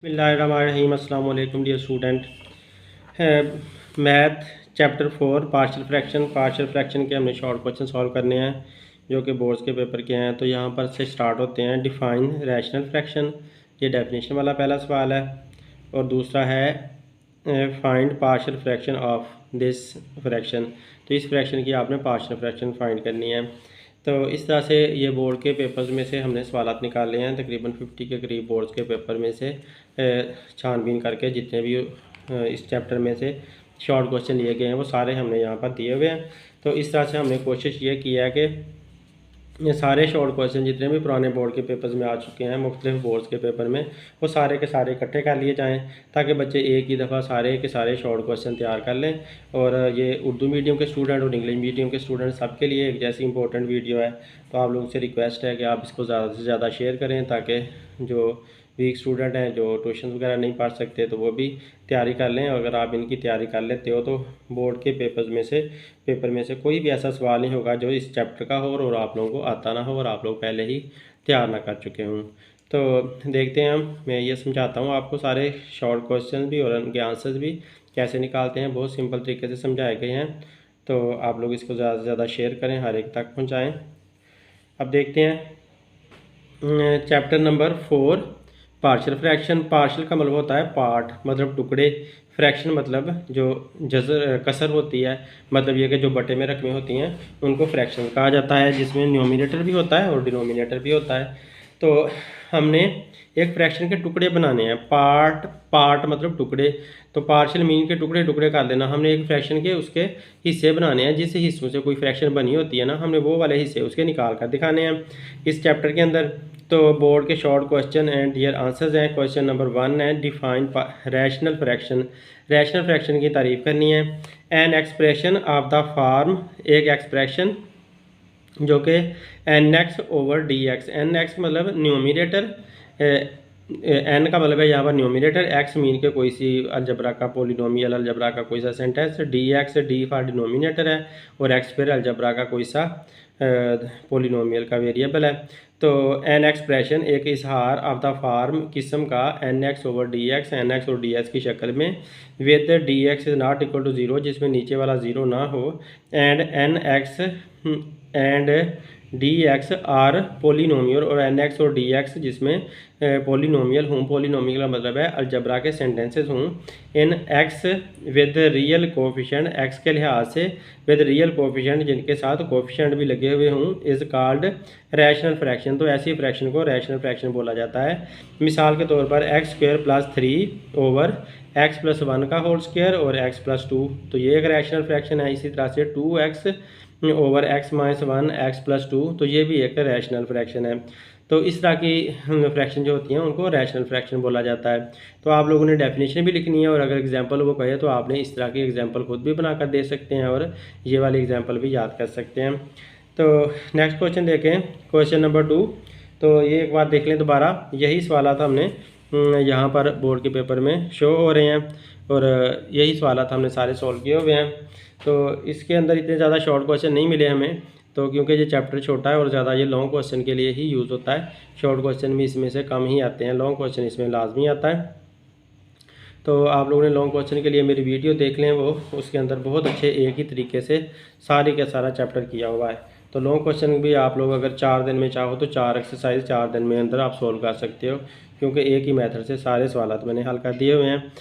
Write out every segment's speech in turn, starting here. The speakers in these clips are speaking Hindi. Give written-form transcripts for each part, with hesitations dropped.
बिस्मिल्लाहिर्रहमानिर्रहीम। अस्सलाम वालेकुम dear student. Math chapter 4 partial fraction के हमने शॉर्ट क्वेश्चन सॉल्व करने हैं जो कि बोर्ड्स के पेपर के हैं। तो यहाँ पर से स्टार्ट होते हैं। डिफाइन रैशनल फ्रैक्शन, ये डेफिनेशन वाला पहला सवाल है। और दूसरा है find partial fraction of this fraction. तो इस फ्रैक्शन की आपने पार्शियल फ्रैक्शन फाइंड करनी है। तो इस तरह से ये बोर्ड के पेपर्स में से हमने सवालात निकाले हैं। तकरीबन 50 के करीब बोर्ड्स के पेपर में से छानबीन करके जितने भी इस चैप्टर में से शॉर्ट क्वेश्चन लिए गए हैं वो सारे हमने यहाँ पर दिए हुए हैं। तो इस तरह से हमने कोशिश ये की है कि ये सारे शॉर्ट क्वेश्चन जितने भी पुराने बोर्ड के पेपर्स में आ चुके हैं मुख्तलिफ बोर्ड्स के पेपर में, वो सारे के सारे इकट्ठे कर लिए जाएँ ताकि बच्चे एक ही दफ़ा सारे के सारे शॉर्ट क्वेश्चन तैयार कर लें। और ये उर्दू मीडियम के स्टूडेंट और इंग्लिश मीडियम के स्टूडेंट सबके लिए एक जैसी इंपॉर्टेंट वीडियो है। तो आप लोगों से रिक्वेस्ट है कि आप इसको ज़्यादा से ज़्यादा शेयर करें ताकि जो वीक स्टूडेंट हैं जो ट्यूशन वगैरह नहीं पढ़ सकते तो वो भी तैयारी कर लें। और अगर आप इनकी तैयारी कर लेते हो तो बोर्ड के पेपर में से कोई भी ऐसा सवाल नहीं होगा जो इस चैप्टर का हो और आप लोगों को आता ना हो और आप लोग पहले ही तैयार ना कर चुके हों। तो देखते हैं मैं ये समझाता हूँ आपको सारे शॉर्ट क्वेश्चन भी और उनके आंसर्स भी कैसे निकालते हैं। बहुत सिंपल तरीके से समझाए गए हैं। तो आप लोग इसको ज़्यादा से ज़्यादा शेयर करें, हर एक तक पहुँचाएँ। अब देखते हैं chapter number 4 partial fraction. Partial का मतलब होता है पार्ट, मतलब टुकड़े। फ्रैक्शन मतलब जो कसर होती है, मतलब ये कि जो बटे में रकमें होती हैं उनको फ्रैक्शन कहा जाता है, जिसमें न्यूमिनेटर भी होता है और डिनोमिनेटर भी होता है। तो हमने एक फ्रैक्शन के टुकड़े बनाने हैं। पार्ट मतलब टुकड़े। तो पार्शियल मीन के टुकड़े टुकड़े कर देना। हमने एक फ्रैक्शन के उसके हिस्से बनाने हैं। जिस हिस्सों से कोई फ्रैक्शन बनी होती है ना, हमने वो वाले हिस्से उसके निकाल कर दिखाने हैं इस चैप्टर के अंदर। तो बोर्ड के short question and dear answers हैं। क्वेश्चन नंबर 1 है define rational fraction. Rational fraction की तारीफ करनी है। An expression of the form, एक एक्सप्रेशन जो कि N x over D x. N x मतलब न्यूमिनेटर, एन का मतलब है यहाँ पर न्यूमिनेटर, एक्स मीन के कोई सी अलजबरा का पोलिनोमियल अलजबरा का कोई सा sentence, D x D for denominator है और एक्स फिर अलजबरा का कोई सा पोलिनोमियल का वेरिएबल है। तो एन एक्सप्रेशन एक इजहार ऑफ द फॉर्म किस्म का N x over D x, N X और डी एक्स की शक्ल में, with D X is not equal to zero, जिसमें नीचे वाला ज़ीरो ना हो, and N X and D X are polynomial, और एन एक्स और डी एक्स जिसमें पोलिनोमियल हूँ। पोलिनोमियल का मतलब है अलजबरा के सेंटेंसेस हूँ। In X with real coefficient, X के लिहाज से विद रियल कोफिशेंट जिनके साथ कोफिशेंट भी लगे हुए हूँ, इज़ कॉल्ड रैशनल फ्रैक्शन। तो ऐसी फ्रैक्शन को रैशनल फ्रैक्शन बोला जाता है। मिसाल के तौर पर x square plus 3 over x plus 1 का होल स्क्वायर और एक्स प्लस 2, तो ये एक रैशनल फ्रैक्शन है। इसी तरह से 2x over X minus 1 x plus 2, तो ये भी एक रैशनल फ्रैक्शन है। तो इस तरह की फ्रैक्शन जो होती हैं उनको रैशनल फ्रैक्शन बोला जाता है। तो आप लोगों ने डेफिनेशन भी लिखनी है और अगर एग्जांपल वो कहे तो आपने इस तरह की एग्जांपल खुद भी बनाकर दे सकते हैं और ये वाली एग्जांपल भी याद कर सकते हैं। तो नेक्स्ट क्वेश्चन देखें, क्वेश्चन नंबर 2। तो ये एक बार देख लें दोबारा, यही सवालात हमने यहाँ पर बोर्ड के पेपर में शो हो रहे हैं और यही सवालात हमने सारे सॉल्व किए हुए हैं। तो इसके अंदर इतने ज़्यादा शॉर्ट क्वेश्चन नहीं मिले हमें, तो क्योंकि ये चैप्टर छोटा है और ज़्यादा ये लॉन्ग क्वेश्चन के लिए ही यूज़ होता है। शॉर्ट क्वेश्चन भी इसमें से कम ही आते हैं, लॉन्ग क्वेश्चन इसमें लाजमी आता है। तो आप लोगों ने लॉन्ग क्वेश्चन के लिए मेरी वीडियो देख लें, वो उसके अंदर बहुत अच्छे एक ही तरीके से सारी का सारा चैप्टर किया हुआ है। तो लॉन्ग क्वेश्चन भी आप लोग अगर 4 दिन में चाहो तो 4 एक्सरसाइज 4 दिन में अंदर आप सोल्व कर सकते हो, क्योंकि एक ही मेथड से सारे सवाल मैंने हल कर दिए हुए हैं।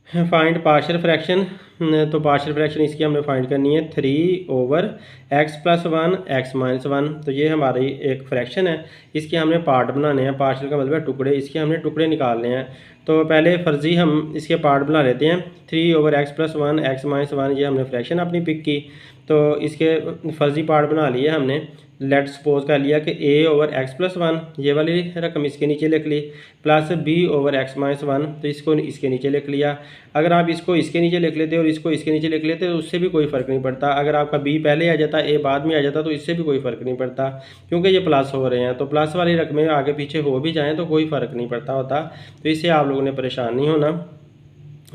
फाइंड पार्शियल फ्रैक्शन, तो पार्शियल फ्रैक्शन इसकी हमने फाइंड करनी है 3 over x plus 1 x minus 1। तो ये हमारी एक फ्रैक्शन है, इसके हमने पार्ट बनाने हैं। पार्शियल का मतलब है टुकड़े, इसके हमने टुकड़े निकालने हैं। तो पहले फर्जी हम इसके पार्ट बना लेते हैं। 3 over x plus 1 x minus 1, ये हमने फ्रैक्शन अपनी पिक की, तो इसके फर्जी पार्ट बना लिए हमने। लेट सपोज कर लिया कि a ओवर एक्स प्लस 1, ये वाली रकम इसके नीचे लिख ली, plus b over X minus 1, तो इसको इसके नीचे लिख लिया। अगर आप इसको इसके नीचे लिख लेते और इसको इसके नीचे लिख लेते तो उससे भी कोई फ़र्क नहीं पड़ता। अगर आपका b पहले आ जाता, a बाद में आ जाता, तो इससे भी कोई फ़र्क नहीं पड़ता, क्योंकि ये प्लस हो रहे हैं। तो प्लस वाली रकमें आगे पीछे हो भी जाएँ तो कोई फ़र्क नहीं पड़ता होता। तो इससे आप लोगों ने परेशान नहीं होना।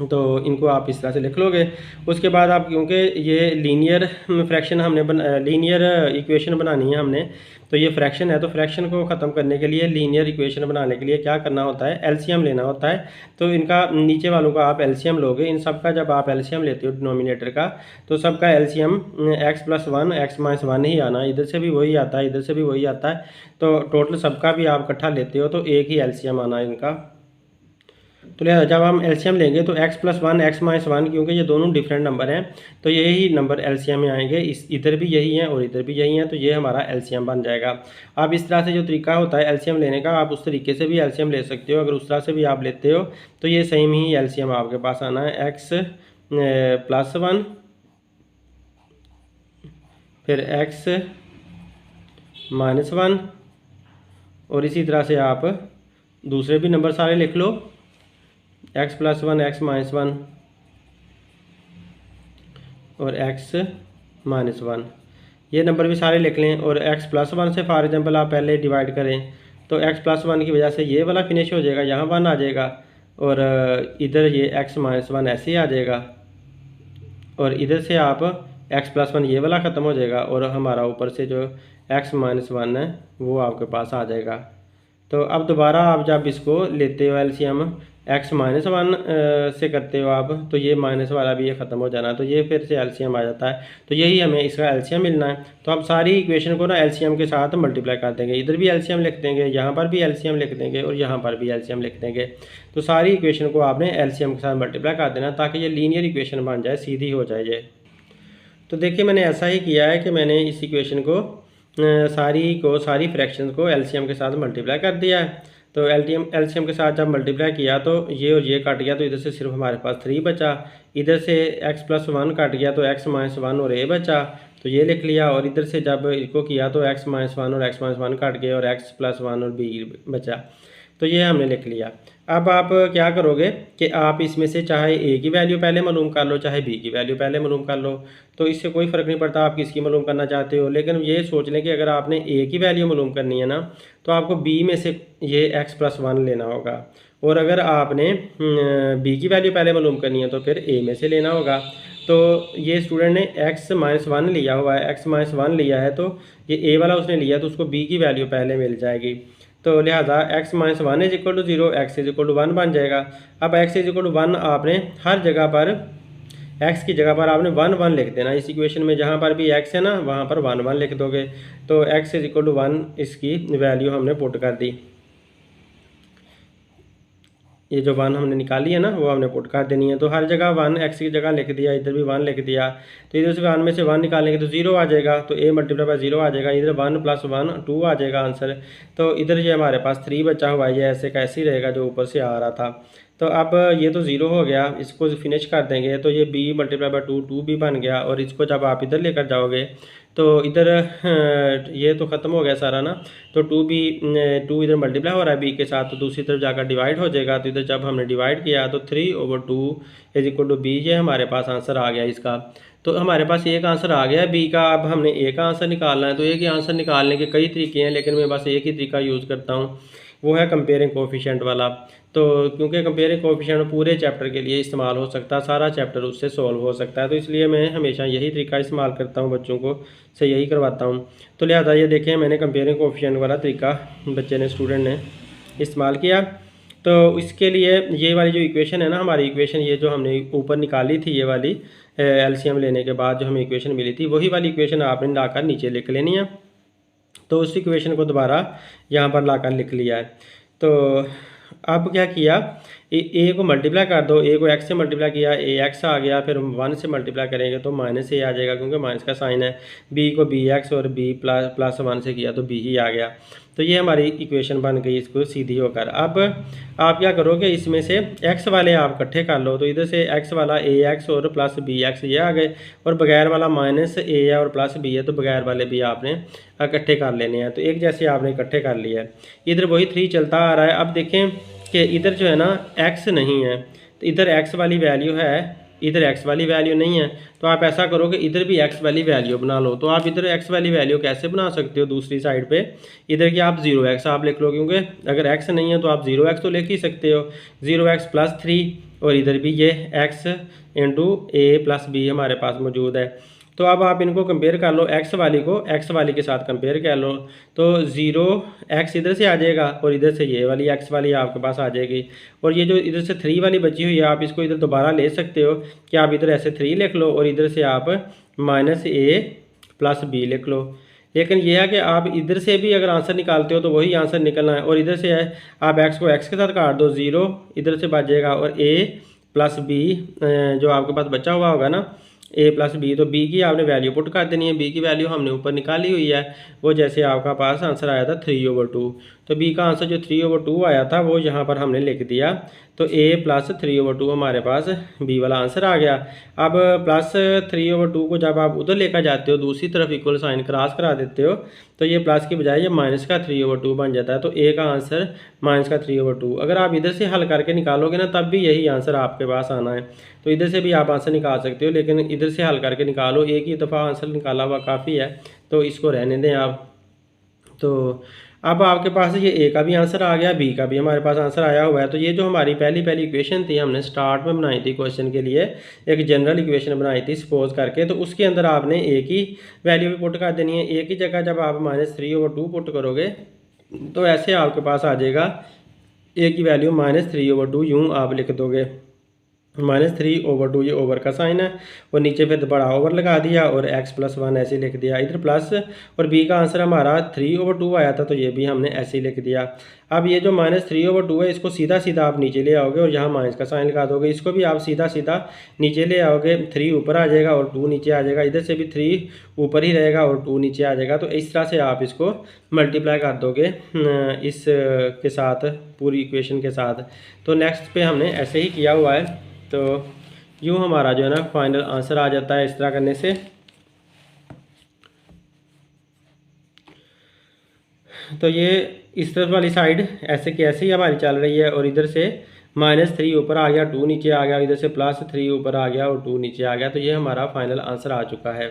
तो इनको आप इस तरह से लिख लोगे। उसके बाद आप, क्योंकि ये लीनियर फ्रैक्शन हमने लीनियर इक्वेशन बनानी है हमने, तो ये फ्रैक्शन है, तो फ्रैक्शन को ख़त्म करने के लिए लीनियर इक्वेशन बनाने के लिए क्या करना होता है, एलसीएम लेना होता है। तो इनका नीचे वालों का आप एलसीएम लोगे, इन सब का जब आप एलसीएम लेते हो डिनोमिनेटर का, तो सबका एलसीएम x+1 x-1 ही आना, इधर से भी वही आता है, इधर से भी वही आता है, तो टोटल सबका भी आप इकट्ठा लेते हो तो एक ही एलसीएम आना इनका। तो लिहाजा जब हम एलसीएम लेंगे तो x+1 x-1, क्योंकि ये दोनों डिफरेंट नंबर हैं, तो यही नंबर एलसीएम में आएंगे, इस इधर भी यही हैं और इधर भी यही हैं, तो ये हमारा एलसीएम बन जाएगा। अब इस तरह से जो तरीका होता है एलसीएम लेने का, आप उस तरीके से भी एलसीएम ले सकते हो। अगर उस तरह से भी आप लेते हो तो ये सेम ही एलसीएम आपके पास आना है, x+1 फिर x-1, और इसी तरह से आप दूसरे भी नंबर सारे लिख लो, x+1 x-1 और x-1, ये नंबर भी सारे लिख लें। और x+1 से फॉर एग्जांपल आप पहले डिवाइड करें तो x+1 की वजह से ये वाला फिनिश हो जाएगा, यहाँ 1 आ जाएगा, और इधर ये x-1 ऐसे ही आ जाएगा, और इधर से आप x+1 ये वाला ख़त्म हो जाएगा, और हमारा ऊपर से जो x-1 है वो आपके पास आ जाएगा। तो अब दोबारा आप जब इसको लेते हो एलसीएम x-1 से करते हो आप, तो ये माइनस वाला भी ये ख़त्म हो जाना, तो ये फिर से एलसीएम आ जाता है। तो यही हमें इसका एलसीएम मिलना है। तो हम सारी इक्वेशन को ना एलसीएम के साथ मल्टीप्लाई कर देंगे, इधर भी एलसीएम लिख देंगे, यहाँ पर भी एलसीएम लिख देंगे, और यहाँ पर भी एलसीएम लिख देंगे। तो सारी इक्वेशन को आपने एलसीएम के साथ मल्टीप्लाई कर देना, ताकि ये लीनियर इक्वेशन बन जाए, सीधी हो जाए ये। तो देखिए मैंने ऐसा ही किया है कि मैंने इस इक्वेशन को सारी फ्रैक्शंस को एलसीएम के साथ मल्टीप्लाई कर दिया है। तो एलसीएम के साथ जब मल्टीप्लाई किया तो ये और ये कट गया, तो इधर से सिर्फ हमारे पास 3 बचा, इधर से x+1 कट गया तो x-1 और a बचा, तो ये लिख लिया, और इधर से जब इसको किया तो x-1 और x-1 कट गए और x+1 और b बचा, तो ये हमने लिख लिया। अब आप क्या करोगे कि आप इसमें से चाहे a की वैल्यू पहले मालूम कर लो, चाहे b की वैल्यू पहले मालूम कर लो, तो इससे कोई फ़र्क नहीं पड़ता आप किसकी मालूम करना चाहते हो। लेकिन ये सोच लें कि अगर आपने a की वैल्यू मालूम करनी है ना, तो आपको b में से ये x+1 लेना होगा, और अगर आपने b की वैल्यू पहले मालूम करनी है तो फिर a में से लेना होगा। तो ये स्टूडेंट ने x-1 लिया हुआ है, x-1 लिया है, तो ये a वाला उसने लिया, तो उसको b की वैल्यू पहले मिल जाएगी। तो लिहाजा x-1 = 0, x=1 बन जाएगा। अब x=1 आपने हर जगह पर x की जगह पर आपने 1 1 लिख देना। इस इक्वेशन में जहाँ पर भी x है ना, वहाँ पर 1 1 लिख दोगे, तो x=1 इसकी वैल्यू हमने पुट कर दी। ये जो 1 हमने निकाली है ना, वो हमने पुट कर देनी है। तो हर जगह 1 x की जगह लिख दिया, इधर भी 1 लिख दिया, तो इधर से 1 में से 1 निकालेंगे तो 0 आ जाएगा, तो a × 0 आ जाएगा, इधर 1 + 1 2 आ जाएगा आंसर। तो इधर ये हमारे पास 3 बचा हुआ है, ये ऐसे कैसे ही रहेगा जो ऊपर से आ रहा था। तो अब ये तो 0 हो गया, इसको फिनिश कर देंगे, तो ये b × 2 भी बन गया, और इसको जब आप इधर लेकर जाओगे तो इधर ये तो ख़त्म हो गया सारा ना, तो 2 इधर मल्टीप्लाई हो रहा है b के साथ, तो दूसरी तरफ जाकर डिवाइड हो जाएगा। तो इधर जब हमने डिवाइड किया तो 3/2 = b, ये हमारे पास आंसर आ गया इसका। तो हमारे पास एक आंसर आ गया b का। अब हमने a का आंसर निकालना है, तो a के आंसर निकालने के कई तरीके हैं, लेकिन मैं बस एक ही तरीका यूज़ करता हूँ, वो है कंपेयरिंग कोफिशिएंट वाला। तो क्योंकि कंपेयरिंग कोफिशिएंट पूरे चैप्टर के लिए इस्तेमाल हो सकता है, सारा चैप्टर उससे सॉल्व हो सकता है, तो इसलिए मैं हमेशा यही तरीका इस्तेमाल करता हूँ, बच्चों को से यही करवाता हूँ। तो लिहाजा ये देखें, मैंने कंपेयरिंग कोफिशिएंट वाला तरीका बच्चे ने, स्टूडेंट ने इस्तेमाल किया। तो इसके लिए ये वाली जो इक्वेशन है ना, हमारी इक्वेशन ये जो हमने ऊपर निकाली थी, ये वाली एलसीएम लेने के बाद जो हमें इक्वेशन मिली थी, वही वाली इक्वेशन आपने लाकर नीचे लिख लेनी है। तो उस इक्वेशन को दोबारा यहाँ पर लाकर लिख लिया है। तो अब क्या किया, ए को मल्टीप्लाई कर दो, ए को x से मल्टीप्लाई किया, ए x आ गया, फिर 1 से मल्टीप्लाई करेंगे तो -a आ जाएगा, क्योंकि माइनस का साइन है। b को bx और b +1 से किया तो b ही आ गया। तो ये हमारी इक्वेशन बन गई, इसको सीधी होकर। अब आप क्या करोगे, इसमें से x वाले आप इकट्ठे कर लो, तो इधर से x वाला ax और +bx ये आ गए, और बगैर वाला -a है और +b है, तो बगैर वाले भी आपने इकट्ठे कर लेने हैं। तो एक जैसे आपने इकट्ठे कर लिया है, इधर वही 3 चलता आ रहा है। अब देखें कि इधर जो है ना x नहीं है, तो इधर x वाली वैल्यू है, इधर x वाली वैल्यू नहीं है, तो आप ऐसा करो कि इधर भी x वाली वैल्यू बना लो। तो आप इधर x वाली वैल्यू कैसे बना सकते हो, दूसरी साइड पे इधर की आप 0x आप लिख लो, क्योंकि अगर x नहीं है तो आप 0x तो लिख ही सकते हो। 0x + 3 और इधर भी ये x into A plus B हमारे पास मौजूद है। तो अब आप इनको कंपेयर कर लो, x वाली को x वाली के साथ कंपेयर कर लो, तो 0x इधर से आ जाएगा और इधर से ये वाली x वाली आपके पास आ जाएगी। और ये जो इधर से 3 वाली बची हुई है आप इसको इधर दोबारा ले सकते हो कि आप इधर ऐसे 3 लिख लो और इधर से आप -a प्लस b लिख लो। लेकिन यह है कि आप इधर से भी अगर आंसर निकालते हो तो वही आंसर निकलना है। और इधर से है आप x को x के साथ काट दो, 0 इधर से बच जाएगा और a प्लस b जो आपके पास बचा हुआ होगा ना a प्लस बी, तो b की आपने वैल्यू पुट कर देनी है। b की वैल्यू हमने ऊपर निकाली हुई है, वो जैसे आपका पास आंसर आया था 3/2। तो b का आंसर जो 3/2 आया था वो यहाँ पर हमने लिख दिया। तो a प्लस 3/2 हमारे पास b वाला आंसर आ गया। अब प्लस 3/2 को जब आप उधर लेकर जाते हो दूसरी तरफ इक्वल साइन क्रॉस करा देते हो तो ये प्लस की बजाय ये माइनस का 3/2 बन जाता है। तो a का आंसर माइनस का 3/2। अगर आप इधर से हल करके निकालोगे ना तब भी यही आंसर आपके पास आना है। तो इधर से भी आप आंसर निकाल सकते हो, लेकिन इधर से हल करके निकालो, एक ही दफ़ा आंसर निकाला हुआ काफ़ी है, तो इसको रहने दें आप। तो अब आपके पास ये ए का भी आंसर आ गया, बी का भी हमारे पास आंसर आया हुआ है। तो ये जो हमारी पहली इक्वेशन थी हमने स्टार्ट में बनाई थी क्वेश्चन के लिए, एक जनरल इक्वेशन बनाई थी सपोज करके, तो उसके अंदर आपने ए की वैल्यू भी पुट कर देनी है। ए की जगह जब आप -3/2 पुट करोगे तो ऐसे आपके पास आ जाएगा ए की वैल्यू -3/2, यूँ आप लिख दोगे -3/2, ये ओवर का साइन है और नीचे फिर बड़ा ओवर लगा दिया और x + 1 ऐसे लिख दिया इधर प्लस। और b का आंसर हमारा 3/2 आया था, तो ये भी हमने ऐसे ही लिख दिया। अब ये जो -3/2 है इसको सीधा सीधा आप नीचे ले आओगे और यहाँ माइनस का साइन लगा दोगे, इसको भी आप सीधा सीधा नीचे ले आओगे, 3 ऊपर आ जाएगा और 2 नीचे आ जाएगा, इधर से भी 3 ऊपर ही रहेगा और 2 नीचे आ जाएगा। तो इस तरह से आप इसको मल्टीप्लाई कर दोगे इस के साथ, पूरी इक्वेशन के साथ। तो नेक्स्ट पे हमने ऐसे ही किया हुआ है। तो यूँ हमारा जो है ना फाइनल आंसर आ जाता है इस तरह करने से। तो ये इस तरफ वाली साइड ऐसे की ऐसे ही हमारी चल रही है और इधर से -3 ऊपर आ गया, 2 नीचे आ गया, इधर से +3 ऊपर आ गया और 2 नीचे आ गया। तो ये हमारा फाइनल आंसर आ चुका है।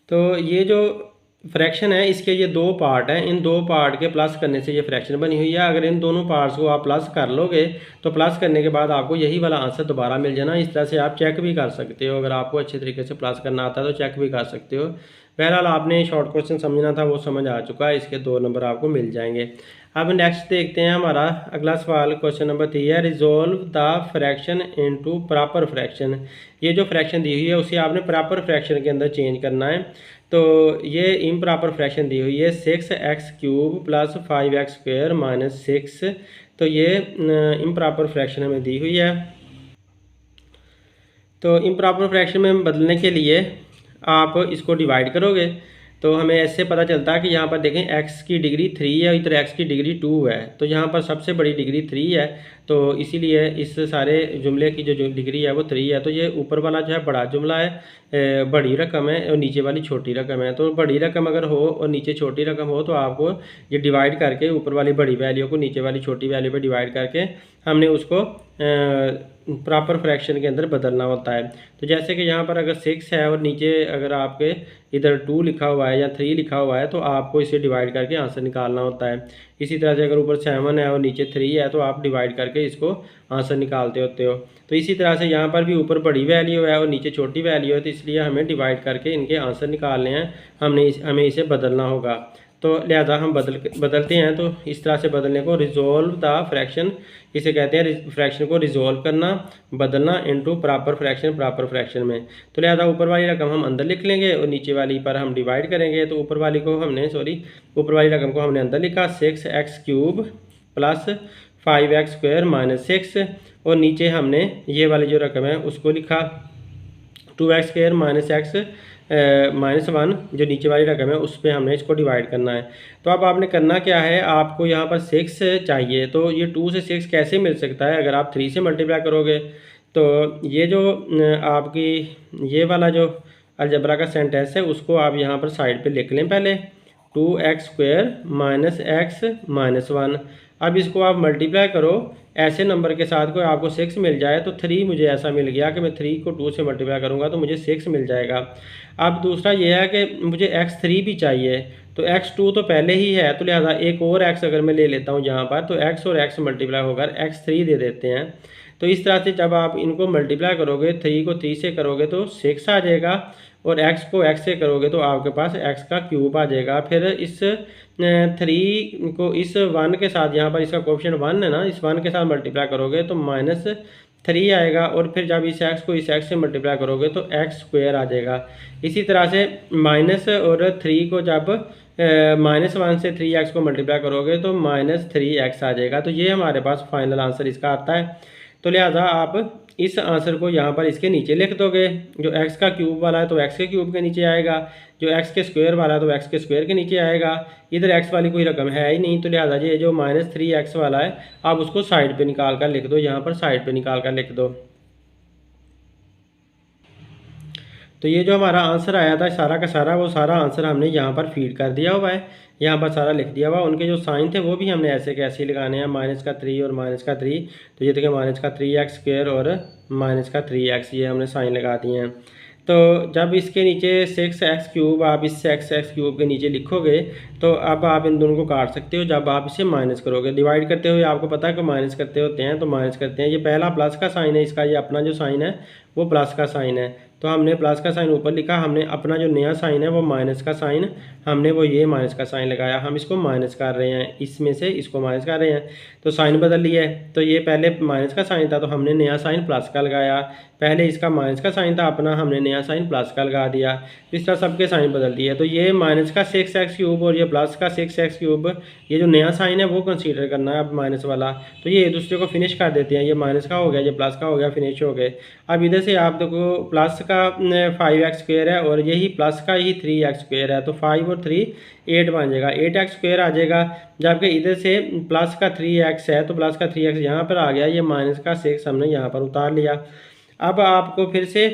तो ये जो फ्रैक्शन है इसके ये 2 पार्ट हैं, इन 2 पार्ट के प्लस करने से ये फ्रैक्शन बनी हुई है। अगर इन दोनों पार्ट्स को आप प्लस कर लोगे तो प्लस करने के बाद आपको यही वाला आंसर दोबारा मिल जाना। इस तरह से आप चेक भी कर सकते हो, अगर आपको अच्छे तरीके से प्लस करना आता है तो चेक भी कर सकते हो। बहरहाल आपने शॉर्ट क्वेश्चन समझना था वो समझ आ चुका है, इसके 2 नंबर आपको मिल जाएंगे। अब नेक्स्ट देखते हैं हमारा अगला सवाल, क्वेश्चन नंबर 3 है, resolve the fraction into proper fraction. ये जो फ्रैक्शन दी हुई है उसे आपने प्रॉपर फ्रैक्शन के अंदर चेंज करना है। तो ये इम्प्रॉपर फ्रैक्शन दी हुई है 6x³ + 5x² - 6। तो ये इम्प्रॉपर फ्रैक्शन हमें दी हुई है। तो इम्प्रॉपर फ्रैक्शन में बदलने के लिए आप इसको डिवाइड करोगे तो हमें ऐसे पता चलता है कि यहाँ पर देखें x की डिग्री 3 है, इधर x की डिग्री 2 है, तो यहाँ पर सबसे बड़ी डिग्री 3 है। तो इसीलिए इस सारे जुमले की जो डिग्री है वो 3 है। तो ये ऊपर वाला जो है बड़ा जुमला है, बड़ी रकम है, और नीचे वाली छोटी रकम है। तो बड़ी रकम अगर हो और नीचे छोटी रकम हो तो आपको ये डिवाइड करके ऊपर वाली बड़ी वैल्यू को नीचे वाली छोटी वैल्यू पे डिवाइड करके हमने उसको प्रॉपर फ्रैक्शन के अंदर बदलना होता है। तो जैसे कि यहाँ पर अगर 6 है और नीचे अगर आपके इधर 2 लिखा हुआ है या 3 लिखा हुआ है तो आपको इसे डिवाइड करके आंसर निकालना होता है। इसी तरह से अगर ऊपर 7 है और नीचे 3 है तो आप डिवाइड करके इसको आंसर निकालते होते हो। तो इसी तरह से यहाँ पर भी ऊपर बड़ी वैल्यू है और नीचे छोटी वैल्यू है, तो इसलिए हमें डिवाइड करके इनके आंसर निकालने हैं, हमें इसे बदलना होगा। तो लिहाजा हम बदलते हैं। तो इस तरह से बदलने को रिजोल्व द फ्रैक्शन, इसे कहते हैं फ्रैक्शन को रिजोल्व करना, बदलना इनटू प्रॉपर फ्रैक्शन में। तो लिहाजा ऊपर वाली रकम हम अंदर लिख लेंगे और नीचे वाली पर हम डिवाइड करेंगे। तो ऊपर वाली रकम को हमने अंदर लिखा 6x³ + 5x² - 6, और नीचे हमने ये वाली जो रकम है उसको लिखा 2x² - x -1, जो नीचे वाली रकम है उस पर हमने इसको डिवाइड करना है। तो अब आपने करना क्या है, आपको यहाँ पर 6 चाहिए, तो ये 2 से 6 कैसे मिल सकता है, अगर आप 3 से मल्टीप्लाई करोगे तो ये जो आपकी ये वाला जो अलजबरा का सेंटेंस है उसको आप यहाँ पर साइड पे लिख लें पहले, 2x² - x - 1। अब इसको आप मल्टीप्लाई करो ऐसे नंबर के साथ, कोई आपको 6 मिल जाए तो 3 मुझे ऐसा मिल गया कि मैं 3 को 2 से मल्टीप्लाई करूँगा तो मुझे 6 मिल जाएगा। अब दूसरा ये है कि मुझे x3 भी चाहिए, तो x2 तो पहले ही है, तो लिहाजा एक और x अगर मैं ले लेता हूँ यहाँ पर, तो x और x मल्टीप्लाई होकर x3 दे देते हैं। तो इस तरह से जब आप इनको मल्टीप्लाई करोगे, 3 को 3 से करोगे तो 6 आ जाएगा, और x को x से करोगे तो आपके पास x का क्यूब आ जाएगा। फिर इस 3 को इस 1 के साथ, यहाँ पर इसका कोएफिशिएंट 1 है ना, इस 1 के साथ मल्टीप्लाई करोगे तो -3 आएगा, और फिर जब इस x को इस x से मल्टीप्लाई करोगे तो x² आ जाएगा। इसी तरह से माइनस और 3 को जब -1 से 3x को मल्टीप्लाई करोगे तो -3x आ जाएगा। तो ये हमारे पास फाइनल आंसर इसका आता है। तो लिहाजा आप इस आंसर को यहाँ पर इसके नीचे लिख दोगे। जो x का क्यूब वाला है तो x के क्यूब के नीचे आएगा, जो x के स्क्वायर वाला है तो x के स्क्वायर के नीचे आएगा। इधर x वाली कोई रकम है ही नहीं, तो लिहाजा ये जो -3x वाला है आप उसको साइड पे निकाल कर लिख दो, यहाँ पर साइड पे निकाल कर लिख दो। तो ये जो हमारा आंसर आया था सारा का सारा, वो सारा आंसर हमने यहाँ पर फीड कर दिया हुआ है, यहाँ पर सारा लिख दिया हुआ। उनके जो साइन थे वो भी हमने ऐसे के ऐसे लगाने हैं, -3 और -3। तो ये देखिए -3x² और -3x, ये हमने साइन लगा दिए हैं। तो जब इसके नीचे 6x³ आप इस 6x³ के नीचे लिखोगे तो अब आप इन दोनों को काट सकते हो। जब आप इसे माइनस करोगे, डिवाइड करते हुए आपको पता है कि माइनस करते होते हैं, तो माइनस करते हैं। ये पहला प्लस का साइन है इसका, ये अपना जो साइन है वो प्लस का साइन है, तो हमने प्लस का साइन ऊपर लिखा। हमने अपना जो नया साइन है वो माइनस का साइन, हमने वो ये माइनस का साइन लगाया। हम इसको माइनस कर रहे हैं, इसमें से इसको माइनस कर रहे हैं, तो साइन बदल लिया है। तो ये पहले माइनस का साइन था तो हमने नया साइन प्लस का लगाया, पहले इसका माइनस का साइन था अपना, हमने नया साइन प्लस का लगा दिया। तो इस तरह सबके साइन बदल दिए। तो ये माइनस का 6x³ और ये प्लस का 6x³, ये जो नया साइन है वो कंसीडर करना है अब माइनस वाला। तो ये एक दूसरे को फिनिश कर देते हैं, ये माइनस का हो गया, ये प्लस का हो गया, फिनिश हो गए। अब इधर से आप देखो प्लस का 5x² है और यही प्लस का ही 3x² है, तो 5 और 3 8 बन जाएगा, 8x² आ जाएगा। जबकि इधर से प्लस का 3x है तो प्लस का 3x यहाँ पर आ गया, ये माइनस का 6 हमने यहाँ पर उतार लिया। अब आपको फिर से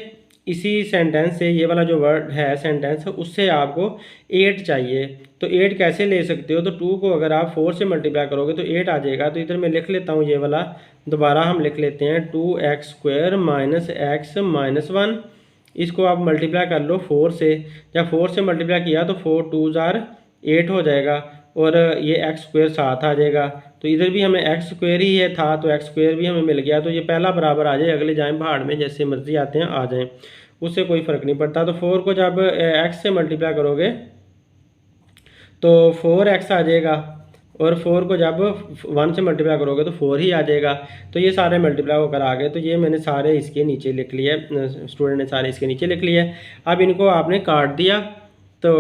इसी सेंटेंस से, ये वाला जो वर्ड है सेंटेंस, उससे आपको 8 चाहिए। तो 8 कैसे ले सकते हो, तो 2 को अगर आप 4 से मल्टीप्लाई करोगे तो 8 आ जाएगा। तो इधर मैं लिख लेता हूँ, ये वाला दोबारा हम लिख लेते हैं, 2x² - x - 1। इसको आप मल्टीप्लाई कर लो 4 से, जब 4 से मल्टीप्लाई किया तो 4 2 जार 8 हो जाएगा, और ये x² साथ आ जाएगा। तो इधर भी हमें x² ही है था, तो x² भी हमें मिल गया। तो ये पहला बराबर आ जाए, अगले जाएँ भाड़ में, जैसे मर्जी आते हैं आ जाएँ, उससे कोई फ़र्क नहीं पड़ता। तो 4 को जब x से मल्टीप्लाई करोगे तो 4x आ जाएगा, और 4 को जब 1 से मल्टीप्लाई करोगे तो 4 ही आ जाएगा। तो ये सारे मल्टीप्लाई होकर आ गए। तो ये मैंने सारे इसके नीचे लिख लिए, स्टूडेंट ने सारे इसके नीचे लिख लिए। अब इनको आपने काट दिया, तो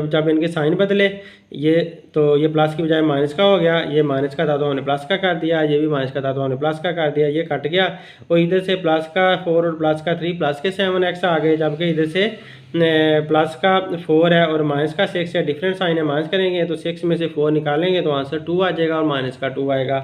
जब इनके साइन बदले, ये तो ये प्लस की बजाय माइनस का हो गया, ये माइनस का था तो हमने प्लस का कर दिया, ये भी माइनस का था तो हमने प्लस का कर दिया, ये कट गया। और इधर से प्लस का 4 और प्लस का 3 प्लस के 7x आ गए, जबकि इधर से प्लस का 4 है और माइनस का 6 है, डिफरेंट साइन है, माइनस करेंगे तो 6 में से 4 निकालेंगे तो आंसर 2 आ जाएगा, और माइनस का 2 आएगा।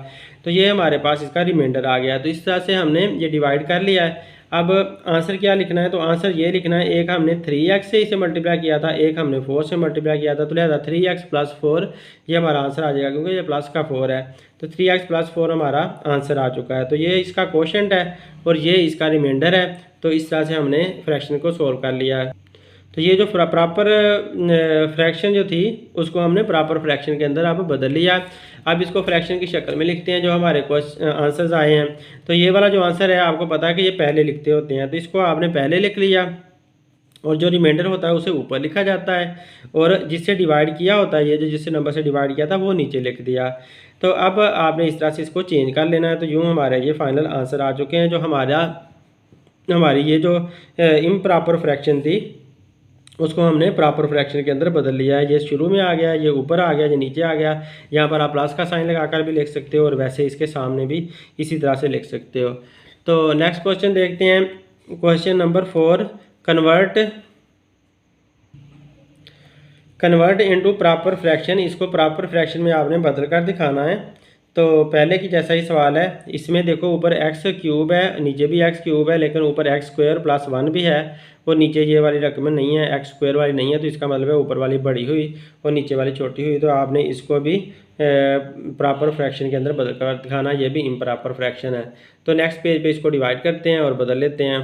तो ये हमारे पास इसका रिमाइंडर आ गया। तो इस तरह से हमने ये डिवाइड कर लिया है। अब आंसर क्या लिखना है, तो आंसर ये लिखना है, एक हमने 3x से इसे मल्टीप्लाई किया था, एक हमने 4 से मल्टीप्लाई किया था, तो लिहाजा 3x + 4 ये हमारा आंसर आ जाएगा, क्योंकि ये प्लस का 4 है। तो 3x + 4 हमारा आंसर आ चुका है। तो ये इसका क्वोशंट है और ये इसका रिमाइंडर है। तो इस तरह से हमने फ्रैक्शन को सोल्व कर लिया है। तो ये जो प्रॉपर फ्रैक्शन जो थी उसको हमने प्रॉपर फ्रैक्शन के अंदर अब बदल लिया। अब इसको फ्रैक्शन की शक्ल में लिखते हैं जो हमारे आंसर्स आए हैं। तो ये वाला जो आंसर है आपको पता है कि ये पहले लिखते होते हैं, तो इसको आपने पहले लिख लिया, और जो रिमाइंडर होता है उसे ऊपर लिखा जाता है, और जिससे डिवाइड किया होता है, ये जो जिससे नंबर से डिवाइड किया था वो नीचे लिख दिया। तो अब आपने इस तरह से इसको चेंज कर लेना है। तो यूँ हमारे ये फाइनल आंसर आ चुके हैं। जो हमारी ये जो इम्प्रॉपर फ्रैक्शन थी उसको हमने प्रॉपर फ्रैक्शन के अंदर बदल लिया है। ये शुरू में आ गया, ये ऊपर आ गया, ये नीचे आ गया। यहाँ पर आप प्लस का साइन लगाकर भी लिख सकते हो, और वैसे इसके सामने भी इसी तरह से लिख सकते हो। तो नेक्स्ट क्वेश्चन देखते हैं, question number 4, convert into proper fraction. इसको प्रॉपर फ्रैक्शन में आपने बदल कर दिखाना है। तो पहले की जैसा ही सवाल है, इसमें देखो ऊपर x³ है, नीचे भी x³ है, लेकिन ऊपर x² + 1 भी है, और नीचे ये वाली रकम नहीं है, x² वाली नहीं है। तो इसका मतलब है ऊपर वाली बड़ी हुई और नीचे वाली छोटी हुई। तो आपने इसको भी प्रॉपर फ्रैक्शन के अंदर बदल कर दिखाना, ये भी इम्प्रॉपर फ्रैक्शन है। तो नेक्स्ट पेज पे इसको डिवाइड करते हैं और बदल लेते हैं।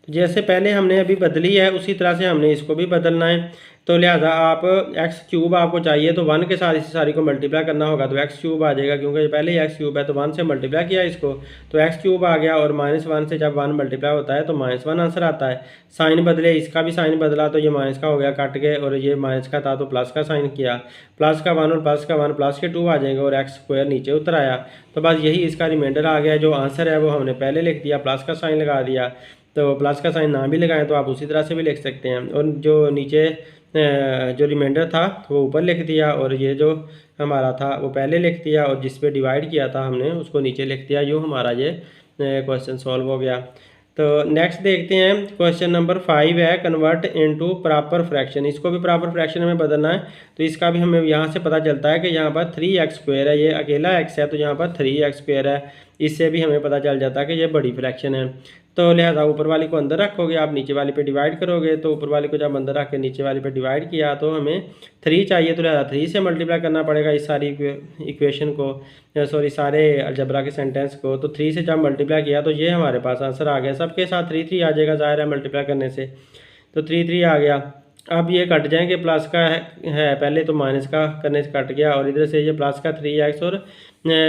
तो जैसे पहले हमने अभी बदली है उसी तरह से हमने इसको भी बदलना है। तो लिहाजा आप एक्स क्यूब आपको चाहिए तो 1 के साथ इस सारी को मल्टीप्लाई करना होगा तो एक्स क्यूब आ जाएगा, क्योंकि पहले ही एक्स क्यूब है तो 1 से मल्टीप्लाई किया इसको तो एक्स क्यूब आ गया। और -1 से जब 1 मल्टीप्लाई होता है तो -1 आंसर आता है। साइन बदले, इसका भी साइन बदला तो ये माइनस का हो गया कट के, और ये माइनस का था तो प्लस का साइन किया, प्लस का 1 और प्लस का 1 प्लस के 2 आ जाएंगे और एक्स स्क्वायर नीचे उतर आया। तो बस यही इसका रिमाइंडर आ गया। जो आंसर है वो हमने पहले लिख दिया, प्लस का साइन लगा दिया। तो प्लस का साइन ना भी लगाएं तो आप उसी तरह से भी लिख सकते हैं। और जो नीचे जो रिमाइंडर था वो ऊपर लिख दिया, और ये जो हमारा था वो पहले लिख दिया, और जिस पे डिवाइड किया था हमने उसको नीचे लिख दिया। यूँ हमारा ये क्वेश्चन सॉल्व हो गया। तो नेक्स्ट देखते हैं क्वेश्चन नंबर 5 है कन्वर्ट इनटू प्रॉपर फ्रैक्शन। इसको भी प्रॉपर फ्रैक्शन में बदलना है। तो इसका भी हमें यहाँ से पता चलता है कि यहाँ पर 3x² है, ये अकेला x है तो यहाँ पर 3x² है। इससे भी हमें पता चल जाता है कि ये बड़ी फ्रैक्शन है। तो लिहाजा ऊपर वाली को अंदर रखोगे आप, नीचे वाली पे डिवाइड करोगे। तो ऊपर वाली को जब अंदर रख के नीचे वाली पे डिवाइड किया तो हमें 3 चाहिए, तो लिहाजा 3 से मल्टीप्लाई करना पड़ेगा इस सारी इक्वेशन को, सॉरी सारे अलजबरा के सेंटेंस को। तो 3 से जब मल्टीप्लाई किया तो ये हमारे पास आंसर आ गया। सबके साथ 3 3 आ जाएगा, ज़ाहिर है मल्टीप्लाई करने से। तो 3 3 आ गया। अब ये कट जाएंगे, प्लस का है पहले तो माइनस का करने से कट गया, और इधर से ये प्लस का 3x और